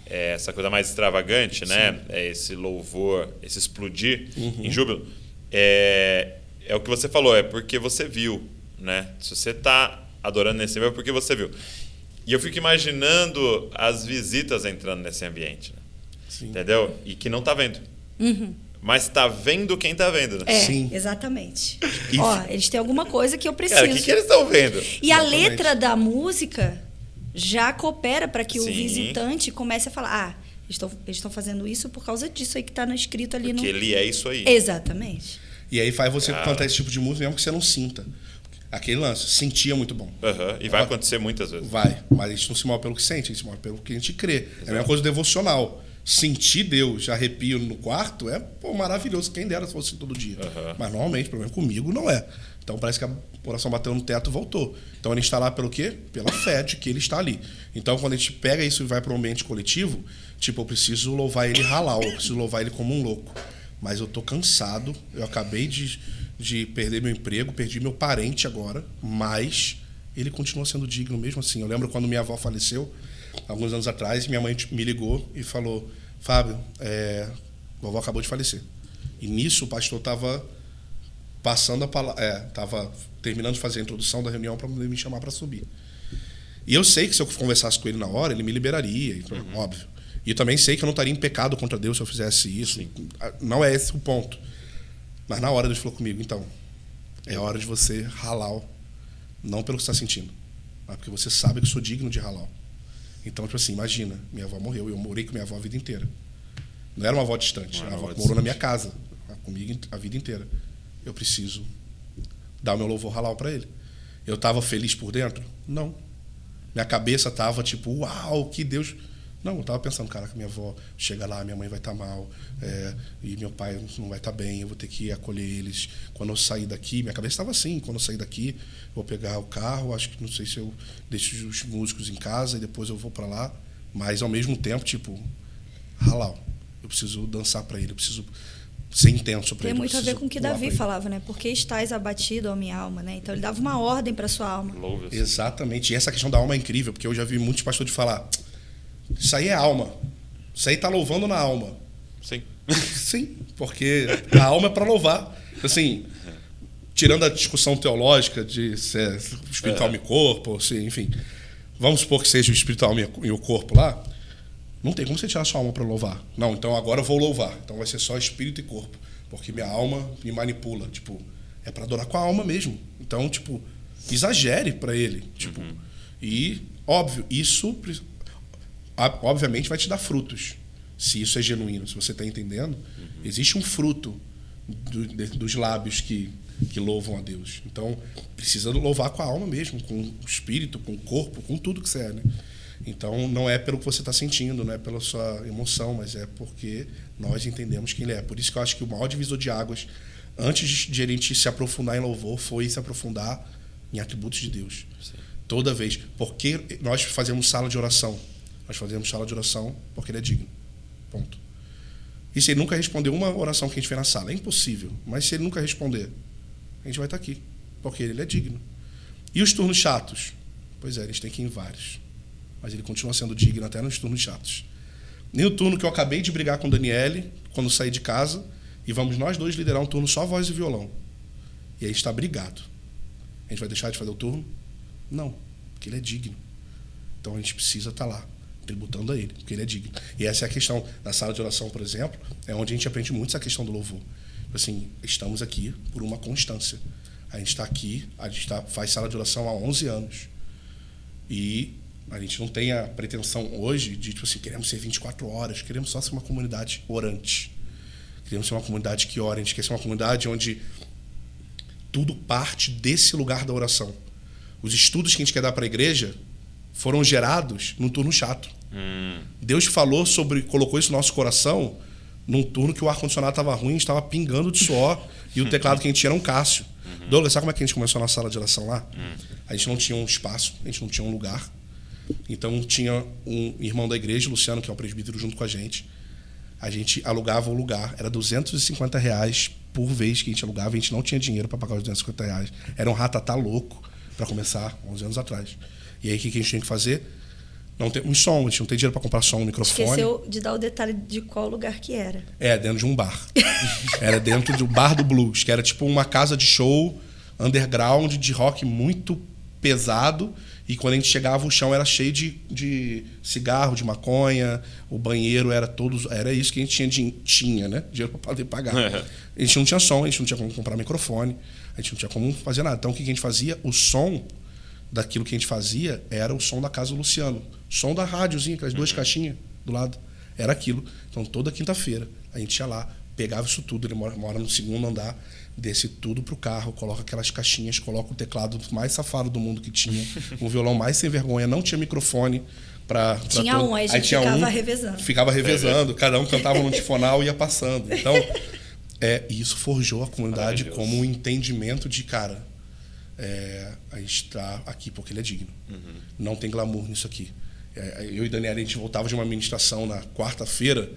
essa coisa mais extravagante, né? Esse louvor, esse explodir em júbilo. É o que você falou, é porque você viu, né? Se você está adorando nesse nível, é porque você viu. E eu fico imaginando as visitas entrando nesse ambiente, né? Sim. Entendeu? E que não está vendo. Mas está vendo quem está vendo, né? Sim. Exatamente. Eles têm alguma coisa que eu preciso. Cara, o que eles estão vendo? E a letra da música já coopera para que o visitante comece a falar, eles estão fazendo isso por causa disso aí que está escrito ali. Porque ele é isso aí. Exatamente. E aí faz você cantar esse tipo de música mesmo que você não sinta. Aquele lance, sentia muito bom. E vai acontecer muitas vezes. Vai, mas a gente não se move pelo que sente, a gente se move pelo que a gente crê. Exato. É a mesma coisa devocional. Sentir Deus, arrepio no quarto, é maravilhoso. Quem dera se fosse todo dia. Mas normalmente, pelo menos comigo, não é. Então parece que a oração bateu no teto e voltou. Então a gente está lá pelo quê? Pela fé de que ele está ali. Então quando a gente pega isso e vai para um ambiente coletivo, tipo, eu preciso louvar ele halal, eu preciso louvar ele como um louco. Mas eu tô cansado, eu acabei de perder meu emprego, perdi meu parente agora, mas ele continua sendo digno mesmo assim. Eu lembro quando minha avó faleceu, alguns anos atrás, minha mãe me ligou e falou: Fábio, vovó acabou de falecer. E nisso o pastor estava passando a palavra, estava terminando de fazer a introdução da reunião para me chamar para subir. E eu sei que se eu conversasse com ele na hora, ele me liberaria, óbvio. E eu também sei que eu não estaria em pecado contra Deus se eu fizesse isso. Sim. Não é esse o ponto. Mas na hora Deus falou comigo: então, é hora de você halal, não pelo que você está sentindo, mas porque você sabe que eu sou digno de halal. Então, tipo assim, imagina, minha avó morreu, eu morei com minha avó a vida inteira. Não era uma avó distante, era uma avó que morou na minha casa, comigo a vida inteira. Eu preciso dar o meu louvor halal para ele. Eu estava feliz por dentro? Não. Minha cabeça estava tipo, uau, que Deus... Não, eu estava pensando, cara, que minha avó chega lá, minha mãe vai estar mal, e meu pai não vai estar bem, eu vou ter que acolher eles. Quando eu sair daqui, minha cabeça estava assim, quando eu sair daqui, vou pegar o carro, acho que não sei se eu deixo os músicos em casa e depois eu vou para lá, mas ao mesmo tempo, tipo, halal. Eu preciso dançar para ele, eu preciso ser intenso para ele. Tem muito a ver com o que Davi falava, né? Porque estás abatido, ó minha alma, né? Então ele dava uma ordem para sua alma. Exatamente. E essa questão da alma é incrível, porque eu já vi muitos pastores falar: isso aí é alma. Isso aí tá louvando na alma. Sim. Sim, porque a alma é para louvar. Assim, tirando a discussão teológica de se é espiritual e corpo, assim, enfim, vamos supor que seja o espiritual e o corpo lá, não tem como você tirar a sua alma para louvar. Não, então agora eu vou louvar. Então vai ser só espírito e corpo, porque minha alma me manipula. Tipo, é para adorar com a alma mesmo. Então, tipo, exagere para ele. Tipo, e, óbvio, isso... obviamente vai te dar frutos, se isso é genuíno, se você está entendendo. Existe um fruto dos lábios que louvam a Deus. Então precisa louvar com a alma mesmo, com o espírito, com o corpo, com tudo que você é, né? Então não é pelo que você está sentindo, não é pela sua emoção, mas é porque nós entendemos quem ele é. Por isso que eu acho que o maior divisor de águas, antes de a gente se aprofundar em louvor, foi se aprofundar em atributos de Deus. Sim. Toda vez. Porque nós fazemos sala de oração. Nós fazemos sala de oração porque ele é digno. Ponto. E se ele nunca responder uma oração que a gente fez na sala? É impossível. Mas se ele nunca responder, a gente vai estar aqui. Porque ele é digno. E os turnos chatos? Pois é, a gente tem que ir em vários. Mas ele continua sendo digno até nos turnos chatos. Nem o turno que eu acabei de brigar com o Daniele, quando saí de casa, e vamos nós dois liderar um turno só voz e violão. E aí está brigado. A gente vai deixar de fazer o turno? Não. Porque ele é digno. Então a gente precisa estar lá, tributando a ele, porque ele é digno. E essa é a questão da sala de oração, por exemplo, é onde a gente aprende muito essa questão do louvor. Assim, estamos aqui por uma constância. A gente está aqui, faz sala de oração há 11 anos. E a gente não tem a pretensão hoje de, tipo assim, queremos ser 24 horas, queremos só ser uma comunidade orante. Queremos ser uma comunidade que ora, a gente quer ser uma comunidade onde tudo parte desse lugar da oração. Os estudos que a gente quer dar para a igreja foram gerados num turno chato. Deus colocou isso no nosso coração num turno que o ar-condicionado estava ruim, estava pingando de suor e o teclado que a gente tinha era um Cássio. Douglas, sabe como é que a gente começou na sala de oração lá? A gente não tinha um espaço, a gente não tinha um lugar. Então tinha um irmão da igreja, Luciano, que é um presbítero, junto com a gente. A gente alugava o lugar, era R$250 por vez que a gente alugava, a gente não tinha dinheiro para pagar os R$250. Era um ratatá louco para começar, 11 anos atrás. E aí o que a gente tinha que fazer? Não tem um som, a gente não tem dinheiro para comprar som, um microfone. Esqueceu de dar o detalhe de qual lugar que era. Dentro de um bar. Era dentro do bar do blues, que era tipo uma casa de show underground de rock muito pesado. E quando a gente chegava, o chão era cheio de cigarro, de maconha, o banheiro era isso que a gente tinha, né? Dinheiro para poder pagar. A gente não tinha som, a gente não tinha como comprar microfone, a gente não tinha como fazer nada. Então o que a gente fazia? O som daquilo que a gente fazia era o som da casa do Luciano. Som da rádiozinha, aquelas duas caixinhas do lado. Era aquilo. Então toda quinta-feira a gente ia lá, pegava isso tudo, ele mora no segundo andar, desce tudo pro carro, coloca aquelas caixinhas, coloca o teclado mais safado do mundo que tinha, um violão mais sem vergonha, não tinha microfone. Tinha um, aí a gente ficava revezando. Ficava revezando, cada um cantava no tifonal e ia passando. Então, isso forjou a comunidade como um entendimento de, cara, a gente está aqui porque ele é digno. Não tem glamour nisso aqui. Eu e Daniela, a gente voltava de uma ministração na quarta-feira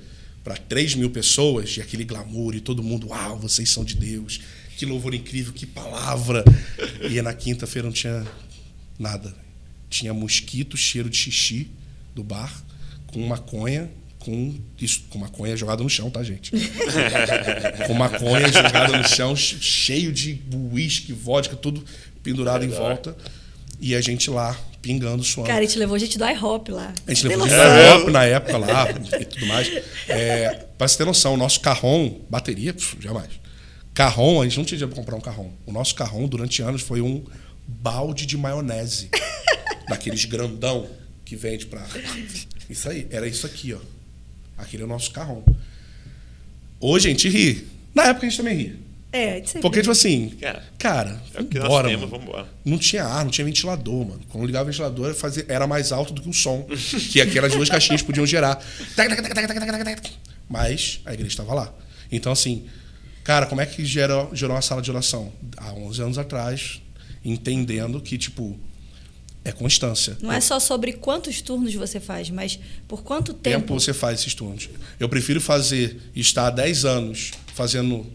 para 3.000 pessoas, e aquele glamour, e todo mundo, uau, vocês são de Deus, que louvor incrível, que palavra. E na quinta-feira não tinha nada. Tinha mosquito, cheiro de xixi do bar, com maconha, com maconha jogada no chão, tá, gente? Com maconha jogada no chão, cheio de uísque, vodka, tudo pendurado em volta. E a gente lá, pingando, suando. Cara, a gente levou gente do IHOP lá. A gente levou gente do IHOP na época lá e tudo mais. Pra você ter noção, o nosso carrom, bateria, jamais. Carrom, a gente não tinha dinheiro pra comprar um carrom. O nosso carrom, durante anos, foi um balde de maionese. Daqueles grandão que vende pra... Isso aí, era isso aqui, ó. Aquele é o nosso carrom. Hoje a gente ri. Na época a gente também ria. Porque, tipo assim, cara, vambora, mano. Vambora. Não tinha ar, não tinha ventilador, mano. Quando ligava o ventilador, era mais alto do que o som. Que aquelas duas caixinhas podiam gerar. Mas a igreja estava lá. Então, assim, cara, como é que gerou uma sala de oração? Há 11 anos atrás, entendendo que, tipo, é constância. Não é só sobre quantos turnos você faz, mas por quanto tempo você faz esses turnos. Eu prefiro estar há 10 anos fazendo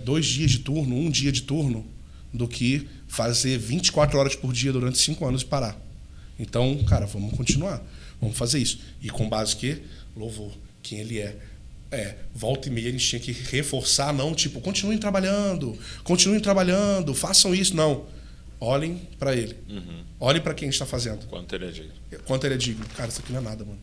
2 dias de turno, 1 dia de turno, do que fazer 24 horas por dia durante 5 anos e parar. Então, cara, vamos continuar. Vamos fazer isso. E com base que louvor, quem ele é. Volta e meia a gente tinha que reforçar, não, tipo, continuem trabalhando, façam isso, não. Olhem para ele. Olhem para quem está fazendo. Quanto ele é digno. Quanto ele é digno. Cara, isso aqui não é nada, mano.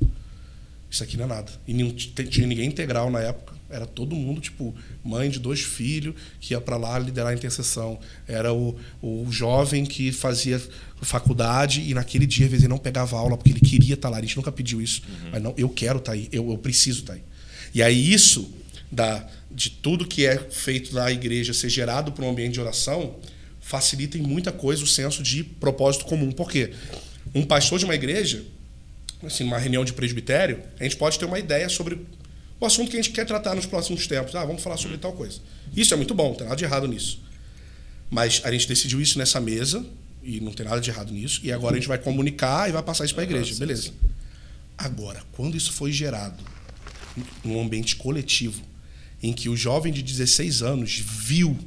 Isso aqui não é nada. E não tinha ninguém integral na época. Era todo mundo, tipo, mãe de 2 filhos que ia para lá liderar a intercessão. Era o jovem que fazia faculdade e naquele dia, às vezes, ele não pegava aula porque ele queria estar lá. A gente nunca pediu isso. Mas não, eu quero estar aí. Eu preciso estar aí. E aí isso, de tudo que é feito na igreja ser gerado para um ambiente de oração, facilita em muita coisa o senso de propósito comum. Por quê? Um pastor de uma igreja, assim, numa reunião de presbitério, a gente pode ter uma ideia sobre o assunto que a gente quer tratar nos próximos tempos. Vamos falar sobre tal coisa. Isso é muito bom, não tem nada de errado nisso. Mas a gente decidiu isso nessa mesa, e não tem nada de errado nisso, e agora a gente vai comunicar e vai passar isso para a igreja. Beleza. Agora, quando isso foi gerado num ambiente coletivo, em que o jovem de 16 anos viu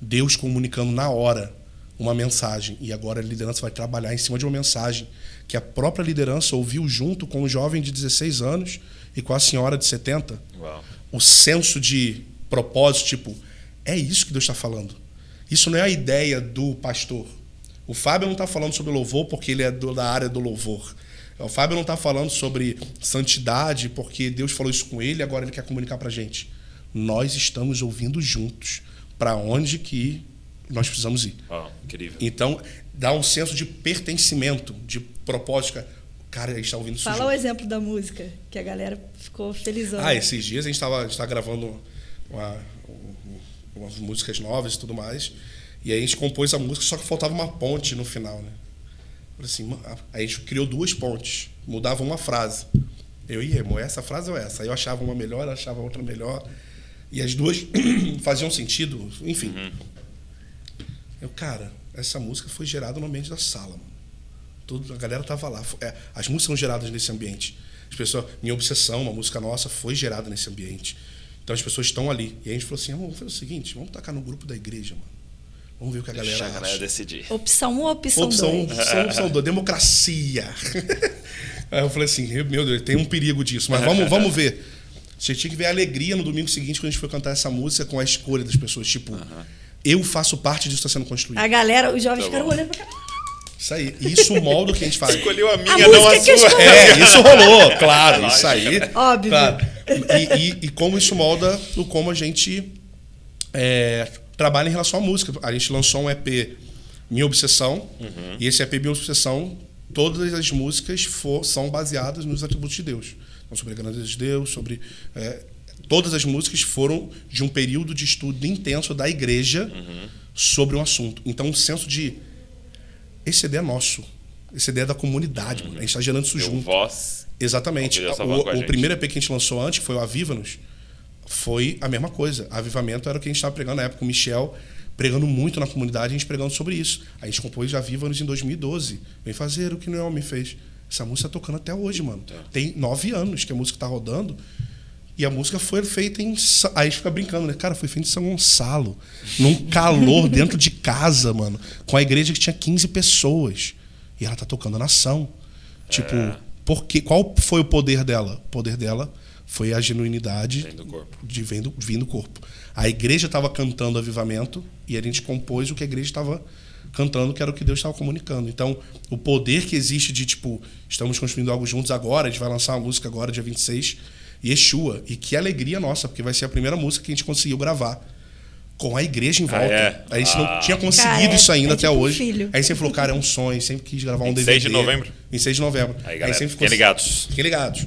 Deus comunicando na hora uma mensagem, e agora a liderança vai trabalhar em cima de uma mensagem que a própria liderança ouviu junto com o jovem de 16 anos e com a senhora de 70. Uau. O senso de propósito, tipo, é isso que Deus está falando. Isso não é a ideia do pastor. O Fábio não está falando sobre louvor porque ele é da área do louvor. O Fábio não está falando sobre santidade porque Deus falou isso com ele e agora ele quer comunicar para a gente. Nós estamos ouvindo juntos para onde que nós precisamos ir. Incrível. Então, dá um senso de pertencimento, de propósito. Cara, a gente está ouvindo isso Fala junto. o exemplo da música, que a galera ficou felizona. Esses dias a gente estava gravando umas músicas novas e tudo mais, e aí a gente compôs a música, só que faltava uma ponte no final, né? Assim, aí a gente criou 2 pontes, mudava uma frase. Eu ia, essa frase ou essa? Aí eu achava uma melhor, achava outra melhor, e as 2 faziam sentido, enfim. Cara, essa música foi gerada no ambiente da sala, mano. A galera tava lá. As músicas são geradas nesse ambiente. As pessoas, Minha Obsessão, uma música nossa, foi gerada nesse ambiente. Então as pessoas estão ali. E a gente falou assim: vamos fazer o seguinte, vamos tacar no grupo da igreja, mano. Vamos ver o que a galera acha. Deixa a galera decidir. Opção 1 ou opção 2? Opção 2, democracia. Aí eu falei assim: meu Deus, tem um perigo disso, mas vamos ver. Você tinha que ver a alegria no domingo seguinte quando a gente foi cantar essa música com a escolha das pessoas. Tipo, eu faço parte disso que está sendo construído. A galera, os jovens ficaram olhando pra cá. Isso aí. Isso molda o que a gente faz. Escolheu a minha, a não a música sua. Isso rolou, claro. Isso aí. Óbvio. Claro. E como isso molda o como a gente trabalha em relação à música. A gente lançou um EP Minha Obsessão. E esse EP Minha Obsessão, todas as músicas são baseadas nos atributos de Deus. Então, sobre a grandeza de Deus, sobre todas as músicas foram de um período de estudo intenso da igreja sobre um assunto. Então, um senso de... Esse CD é nosso. Esse CD é da comunidade, mano. A gente está gerando isso junto. Voz. Exatamente. O primeiro EP que a gente lançou antes, que foi o Aviva-nos, foi a mesma coisa. Avivamento era o que a gente estava pregando na época. O Michel pregando muito na comunidade, a gente pregando sobre isso. A gente compôs Aviva-nos em 2012. Vem fazer o que não me fez. Essa música tá tocando até hoje, mano. Tem 9 anos que a música tá rodando. E a música foi feita em... Aí a gente fica brincando, né? Cara, foi feita em São Gonçalo. Num calor dentro de casa, mano. Com a igreja que tinha 15 pessoas. E ela tá tocando a nação. Tipo, qual foi o poder dela? O poder dela foi a genuinidade Vem do corpo. Vindo do corpo. A igreja estava cantando avivamento e a gente compôs o que a igreja estava cantando, que era o que Deus estava comunicando. Então, o poder que existe de, tipo, estamos construindo algo juntos agora, a gente vai lançar uma música agora, dia 26, Yeshua. E que alegria nossa, porque vai ser a primeira música que a gente conseguiu gravar com a igreja em volta. A gente não tinha conseguido isso ainda até tipo hoje. Filho. Aí a gente sempre falou, cara, é um sonho, sempre quis gravar um DVD. 26 de novembro? Em 6 de novembro. Aí, galera, sempre fiquem ligados. Fiquem ligados.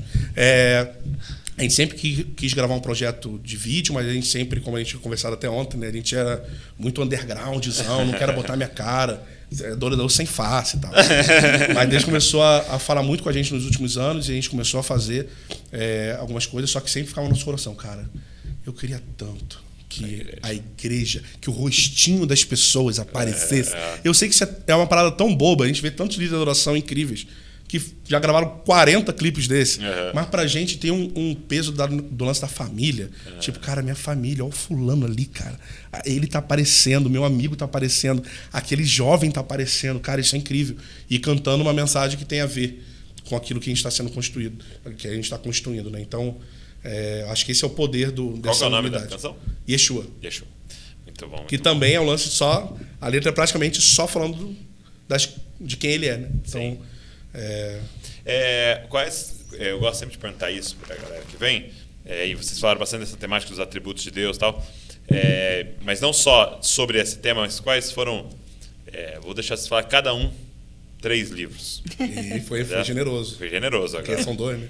A gente sempre quis gravar um projeto de vídeo, mas a gente sempre, como a gente tinha conversado até ontem, né, a gente era muito undergroundzão, não quero botar minha cara, Dorador sem face e tal. Mas Deus começou a falar muito com a gente nos últimos anos e a gente começou a fazer algumas coisas, só que sempre ficava no nosso coração, cara, eu queria tanto que a igreja, que o rostinho das pessoas aparecesse. Eu sei que isso é uma parada tão boba, a gente vê tantos líderes de adoração incríveis que já gravaram 40 clipes desse. Mas pra gente tem um peso do lance da família. Tipo, cara, minha família, olha o fulano ali, cara. Ele tá aparecendo, meu amigo tá aparecendo, aquele jovem tá aparecendo. Cara, isso é incrível. E cantando uma mensagem que tem a ver com aquilo que a gente está sendo construído, que a gente está construindo, né? Então, acho que esse é o poder dessa Qual que é o nome unidade. da canção? Yeshua. Yeshua. Muito bom. Que também é um lance só... A letra é praticamente só falando de quem ele é, né? Então... eu gosto sempre de perguntar isso para a galera que vem, e vocês falaram bastante dessa temática dos atributos de Deus e tal, mas não só sobre esse tema, mas quais foram, vou deixar vocês falar cada um 3 livros. E foi generoso. Foi generoso agora. Porque são 2, né?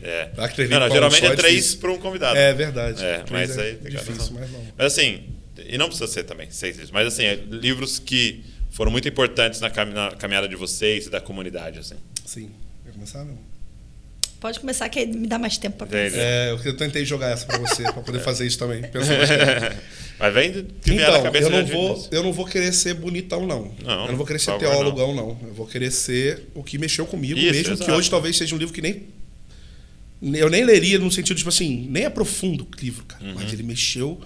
Não, geralmente é 3 para um convidado. É verdade. Mas aí difícil, mas não. Mas assim, e não precisa ser também 6 livros, mas assim, livros que foram muito importantes na caminhada de vocês e da comunidade, assim. Sim, vai começar mesmo. Pode começar, que me dá mais tempo para pensar. Eu tentei jogar essa para você, para poder fazer isso também. Bastante. Mas vem de vier na cabeça. Eu não vou querer ser bonitão, não. Eu não vou querer ser teólogão, não. Eu vou querer ser o que mexeu comigo, mesmo exato. Que hoje talvez seja um livro que eu nem leria no sentido, tipo assim, nem é profundo o livro, cara. Mas ele mexeu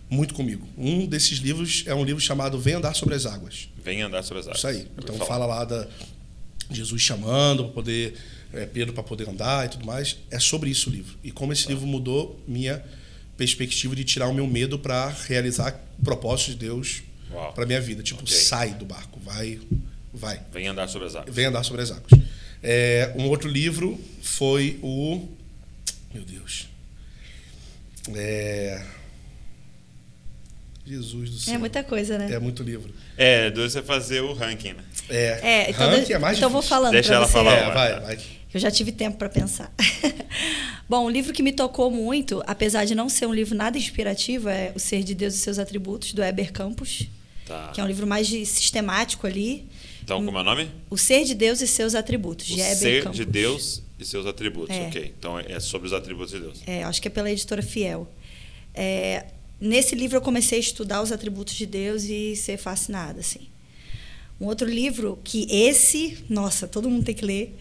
muito comigo. Um desses livros é um livro chamado Vem Andar Sobre as Águas. Vem Andar Sobre as Águas. Isso aí. Então fala lá da Jesus chamando para poder Pedro para poder andar e tudo mais. É sobre isso o livro. E como esse livro mudou minha perspectiva de tirar o meu medo para realizar propósitos de Deus para minha vida. Tipo, sai do barco, vai. Vem Andar Sobre as Águas. Vem Andar Sobre as Águas. Um outro livro foi o... Meu Deus. Jesus do céu. É muita coisa, né? É muito livro. Dois você fazer o ranking, né? Então, ranking é mais então vou falando. Deixa ela você. falar. Vai. Eu já tive tempo para pensar. Bom, um livro que me tocou muito, apesar de não ser um livro nada inspirativo, é O Ser de Deus e Seus Atributos, do Heber Campos. Tá. Que é um livro mais sistemático ali. Então, como é o nome? O Ser de Deus e Seus Atributos, de Heber Ser Campos. de Deus e Seus Atributos, ok. Então, é sobre os atributos de Deus. Acho que é pela editora Fiel. Nesse livro eu comecei a estudar os atributos de Deus e ser fascinada, assim. Um outro livro que nossa, todo mundo tem que ler,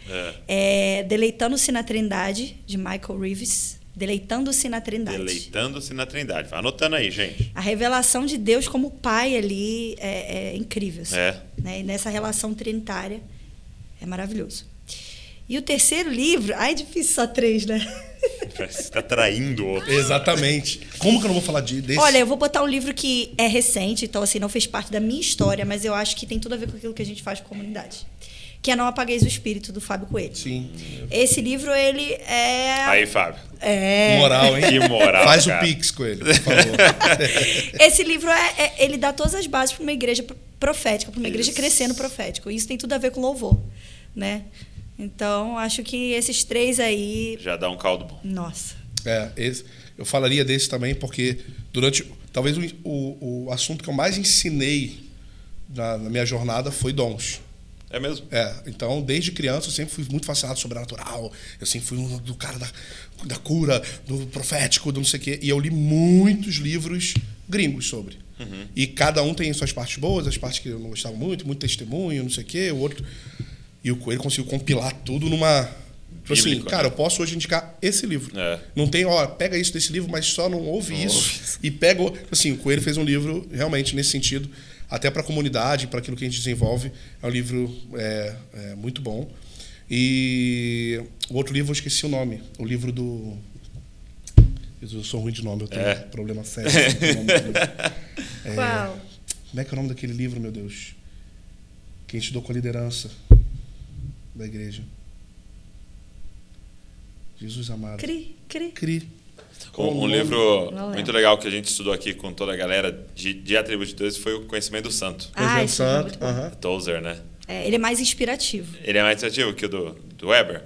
é Deleitando-se na Trindade, de Michael Reeves. Deleitando-se na Trindade. Deleitando-se na Trindade. Vai anotando aí, gente. A revelação de Deus como Pai ali é incrível. Assim, né? E nessa relação trinitária é maravilhoso. E o terceiro livro... é difícil só 3, né? Você está traindo o outro. Exatamente. Como que eu não vou falar desse? Olha, eu vou botar um livro que é recente, então assim, não fez parte da minha história, mas eu acho que tem tudo a ver com aquilo que a gente faz com a comunidade. Que é Não Apagueis o Espírito, do Fábio Coelho. Sim. Esse livro, ele é... Aí, Fábio. Moral, hein? Que moral, Faz cara. o Pix com ele, por favor. Esse livro, ele dá todas as bases para uma igreja profética, para uma igreja crescendo profético. Isso tem tudo a ver com louvor, né? Então, acho que esses 3 aí... Já dá um caldo bom. Nossa. eu falaria desse também, porque talvez o assunto que eu mais ensinei na minha jornada foi dons. É mesmo? Então, desde criança, eu sempre fui muito fascinado sobre a sobrenatural. Eu sempre fui do cara da cura, do profético, do não sei o quê. E eu li muitos livros gringos sobre. E cada um tem suas partes boas, as partes que eu não gostava muito testemunho, não sei o quê, o outro. E o Coelho conseguiu compilar tudo numa... Tipo assim, cara, eu posso hoje indicar esse livro. Não tem, pega isso desse livro, mas só não ouve isso. E pega... Assim, o Coelho fez um livro realmente nesse sentido, até para a comunidade, para aquilo que a gente desenvolve. É um livro muito bom. E o outro livro, eu esqueci o nome. O livro do... Eu sou ruim de nome, eu tenho problema sério. Qual? Como é que é o nome daquele livro, meu Deus? Que a gente estudou com a liderança da igreja. Jesus amado. Cri. Um livro muito legal que a gente estudou aqui com toda a galera de atributos de Deus foi o Conhecimento do Santo. Conhecimento do Santo. Tozer, né? Ele é mais inspirativo. Ele é mais inspirativo que o do Weber.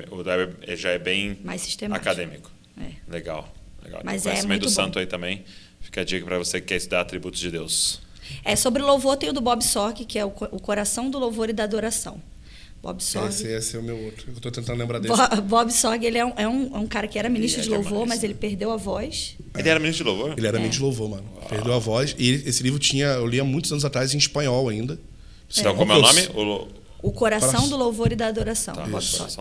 O do Weber já é bem mais sistemático. Acadêmico. Legal. Mas o Conhecimento do Santo bom. Aí também. Fica a dica para você que quer estudar atributos de Deus. Sobre louvor tem o do Bob Sorg, que é o coração do louvor e da adoração. Bob Sorg. Esse é o meu outro. Eu estou tentando lembrar desse. Bob Sorg, ele é um cara que era ministro de louvor, mas ele perdeu a voz. Ele era ministro de louvor? Ele era ministro de louvor, mano. Perdeu a voz. E esse livro eu li há muitos anos atrás em espanhol ainda. Então, como é o nome? O Coração do Louvor e da Adoração. Bob Sorg.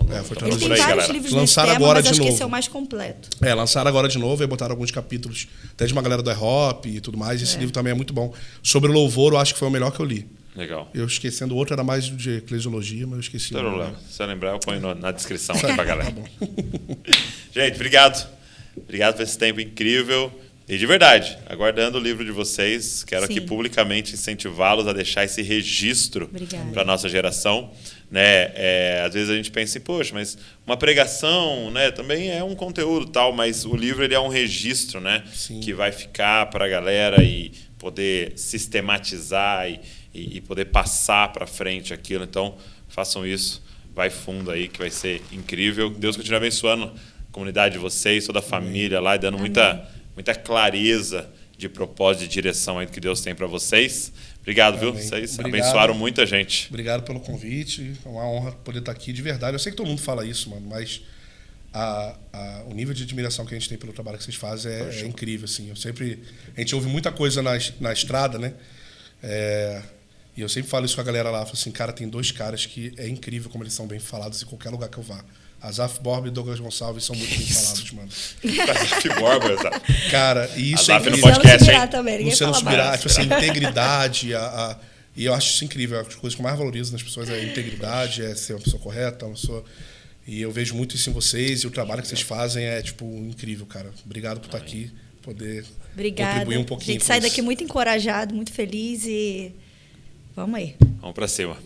Ele tem vários livros nesse tema, agora mas acho que esse é o mais completo. Lançaram agora de novo e botaram alguns capítulos, até de uma galera do hop e tudo mais. Esse livro também é muito bom. Sobre o louvor, eu acho que foi o melhor que eu li. Legal. Eu esquecendo o outro, era mais de eclesiologia, mas eu esqueci. Não tem problema. Se eu lembrar, eu ponho na descrição pra galera. Tá bom. Gente, obrigado. Obrigado por esse tempo incrível. E de verdade, aguardando o livro de vocês, quero aqui publicamente incentivá-los a deixar esse registro para a nossa geração. Às vezes a gente pensa assim, poxa, mas uma pregação, também é um conteúdo tal, mas o livro ele é um registro, que vai ficar para a galera e poder sistematizar e poder passar para frente aquilo. Então, façam isso, vai fundo aí, que vai ser incrível. Deus continue abençoando a comunidade de vocês, toda a família lá, e dando muita clareza de propósito, de direção aí do que Deus tem para vocês. Obrigado, viu? Vocês abençoaram muita gente. Obrigado pelo convite. É uma honra poder estar aqui de verdade. Eu sei que todo mundo fala isso, mano, mas o nível de admiração que a gente tem pelo trabalho que vocês fazem é incrível, assim. A gente ouve muita coisa na estrada, né? E eu sempre falo isso com a galera lá. Falo assim, cara, tem dois caras que é incrível como eles são bem falados em qualquer lugar que eu vá. Azaf Borba e Douglas Gonçalves são muito bem falados, mano. Azaf Borba, exato. Cara, e isso Azaf no podcast, hein? Luciano Subirá, tipo assim, integridade, e eu acho isso incrível. As coisas que eu mais valorizo nas pessoas é a integridade, é ser uma pessoa correta, uma pessoa... E eu vejo muito isso em vocês, e o trabalho que vocês fazem é, incrível, cara. Obrigado por estar aqui, poder contribuir um pouquinho. A gente sai daqui muito encorajado, muito feliz e... Vamos aí. Vamos para cima.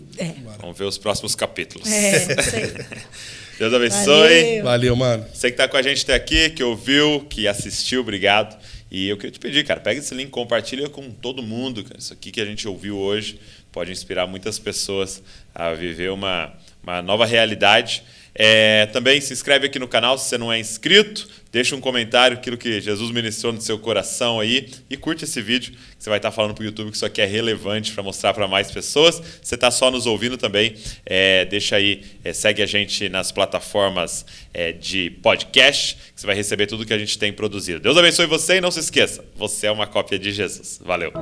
Vamos ver os próximos capítulos. Isso aí. Deus abençoe. Valeu, mano. Você que está com a gente até aqui, que ouviu, que assistiu, obrigado. E eu queria te pedir, cara, pega esse link, compartilha com todo mundo. Cara. Isso aqui que a gente ouviu hoje pode inspirar muitas pessoas a viver uma nova realidade. Também se inscreve aqui no canal se você não é inscrito. Deixa um comentário, aquilo que Jesus ministrou no seu coração aí. E curte esse vídeo, que você vai estar falando para o YouTube que isso aqui é relevante para mostrar para mais pessoas. Se você está só nos ouvindo também, deixa aí, segue a gente nas plataformas de podcast, que você vai receber tudo que a gente tem produzido. Deus abençoe você e não se esqueça, você é uma cópia de Jesus. Valeu!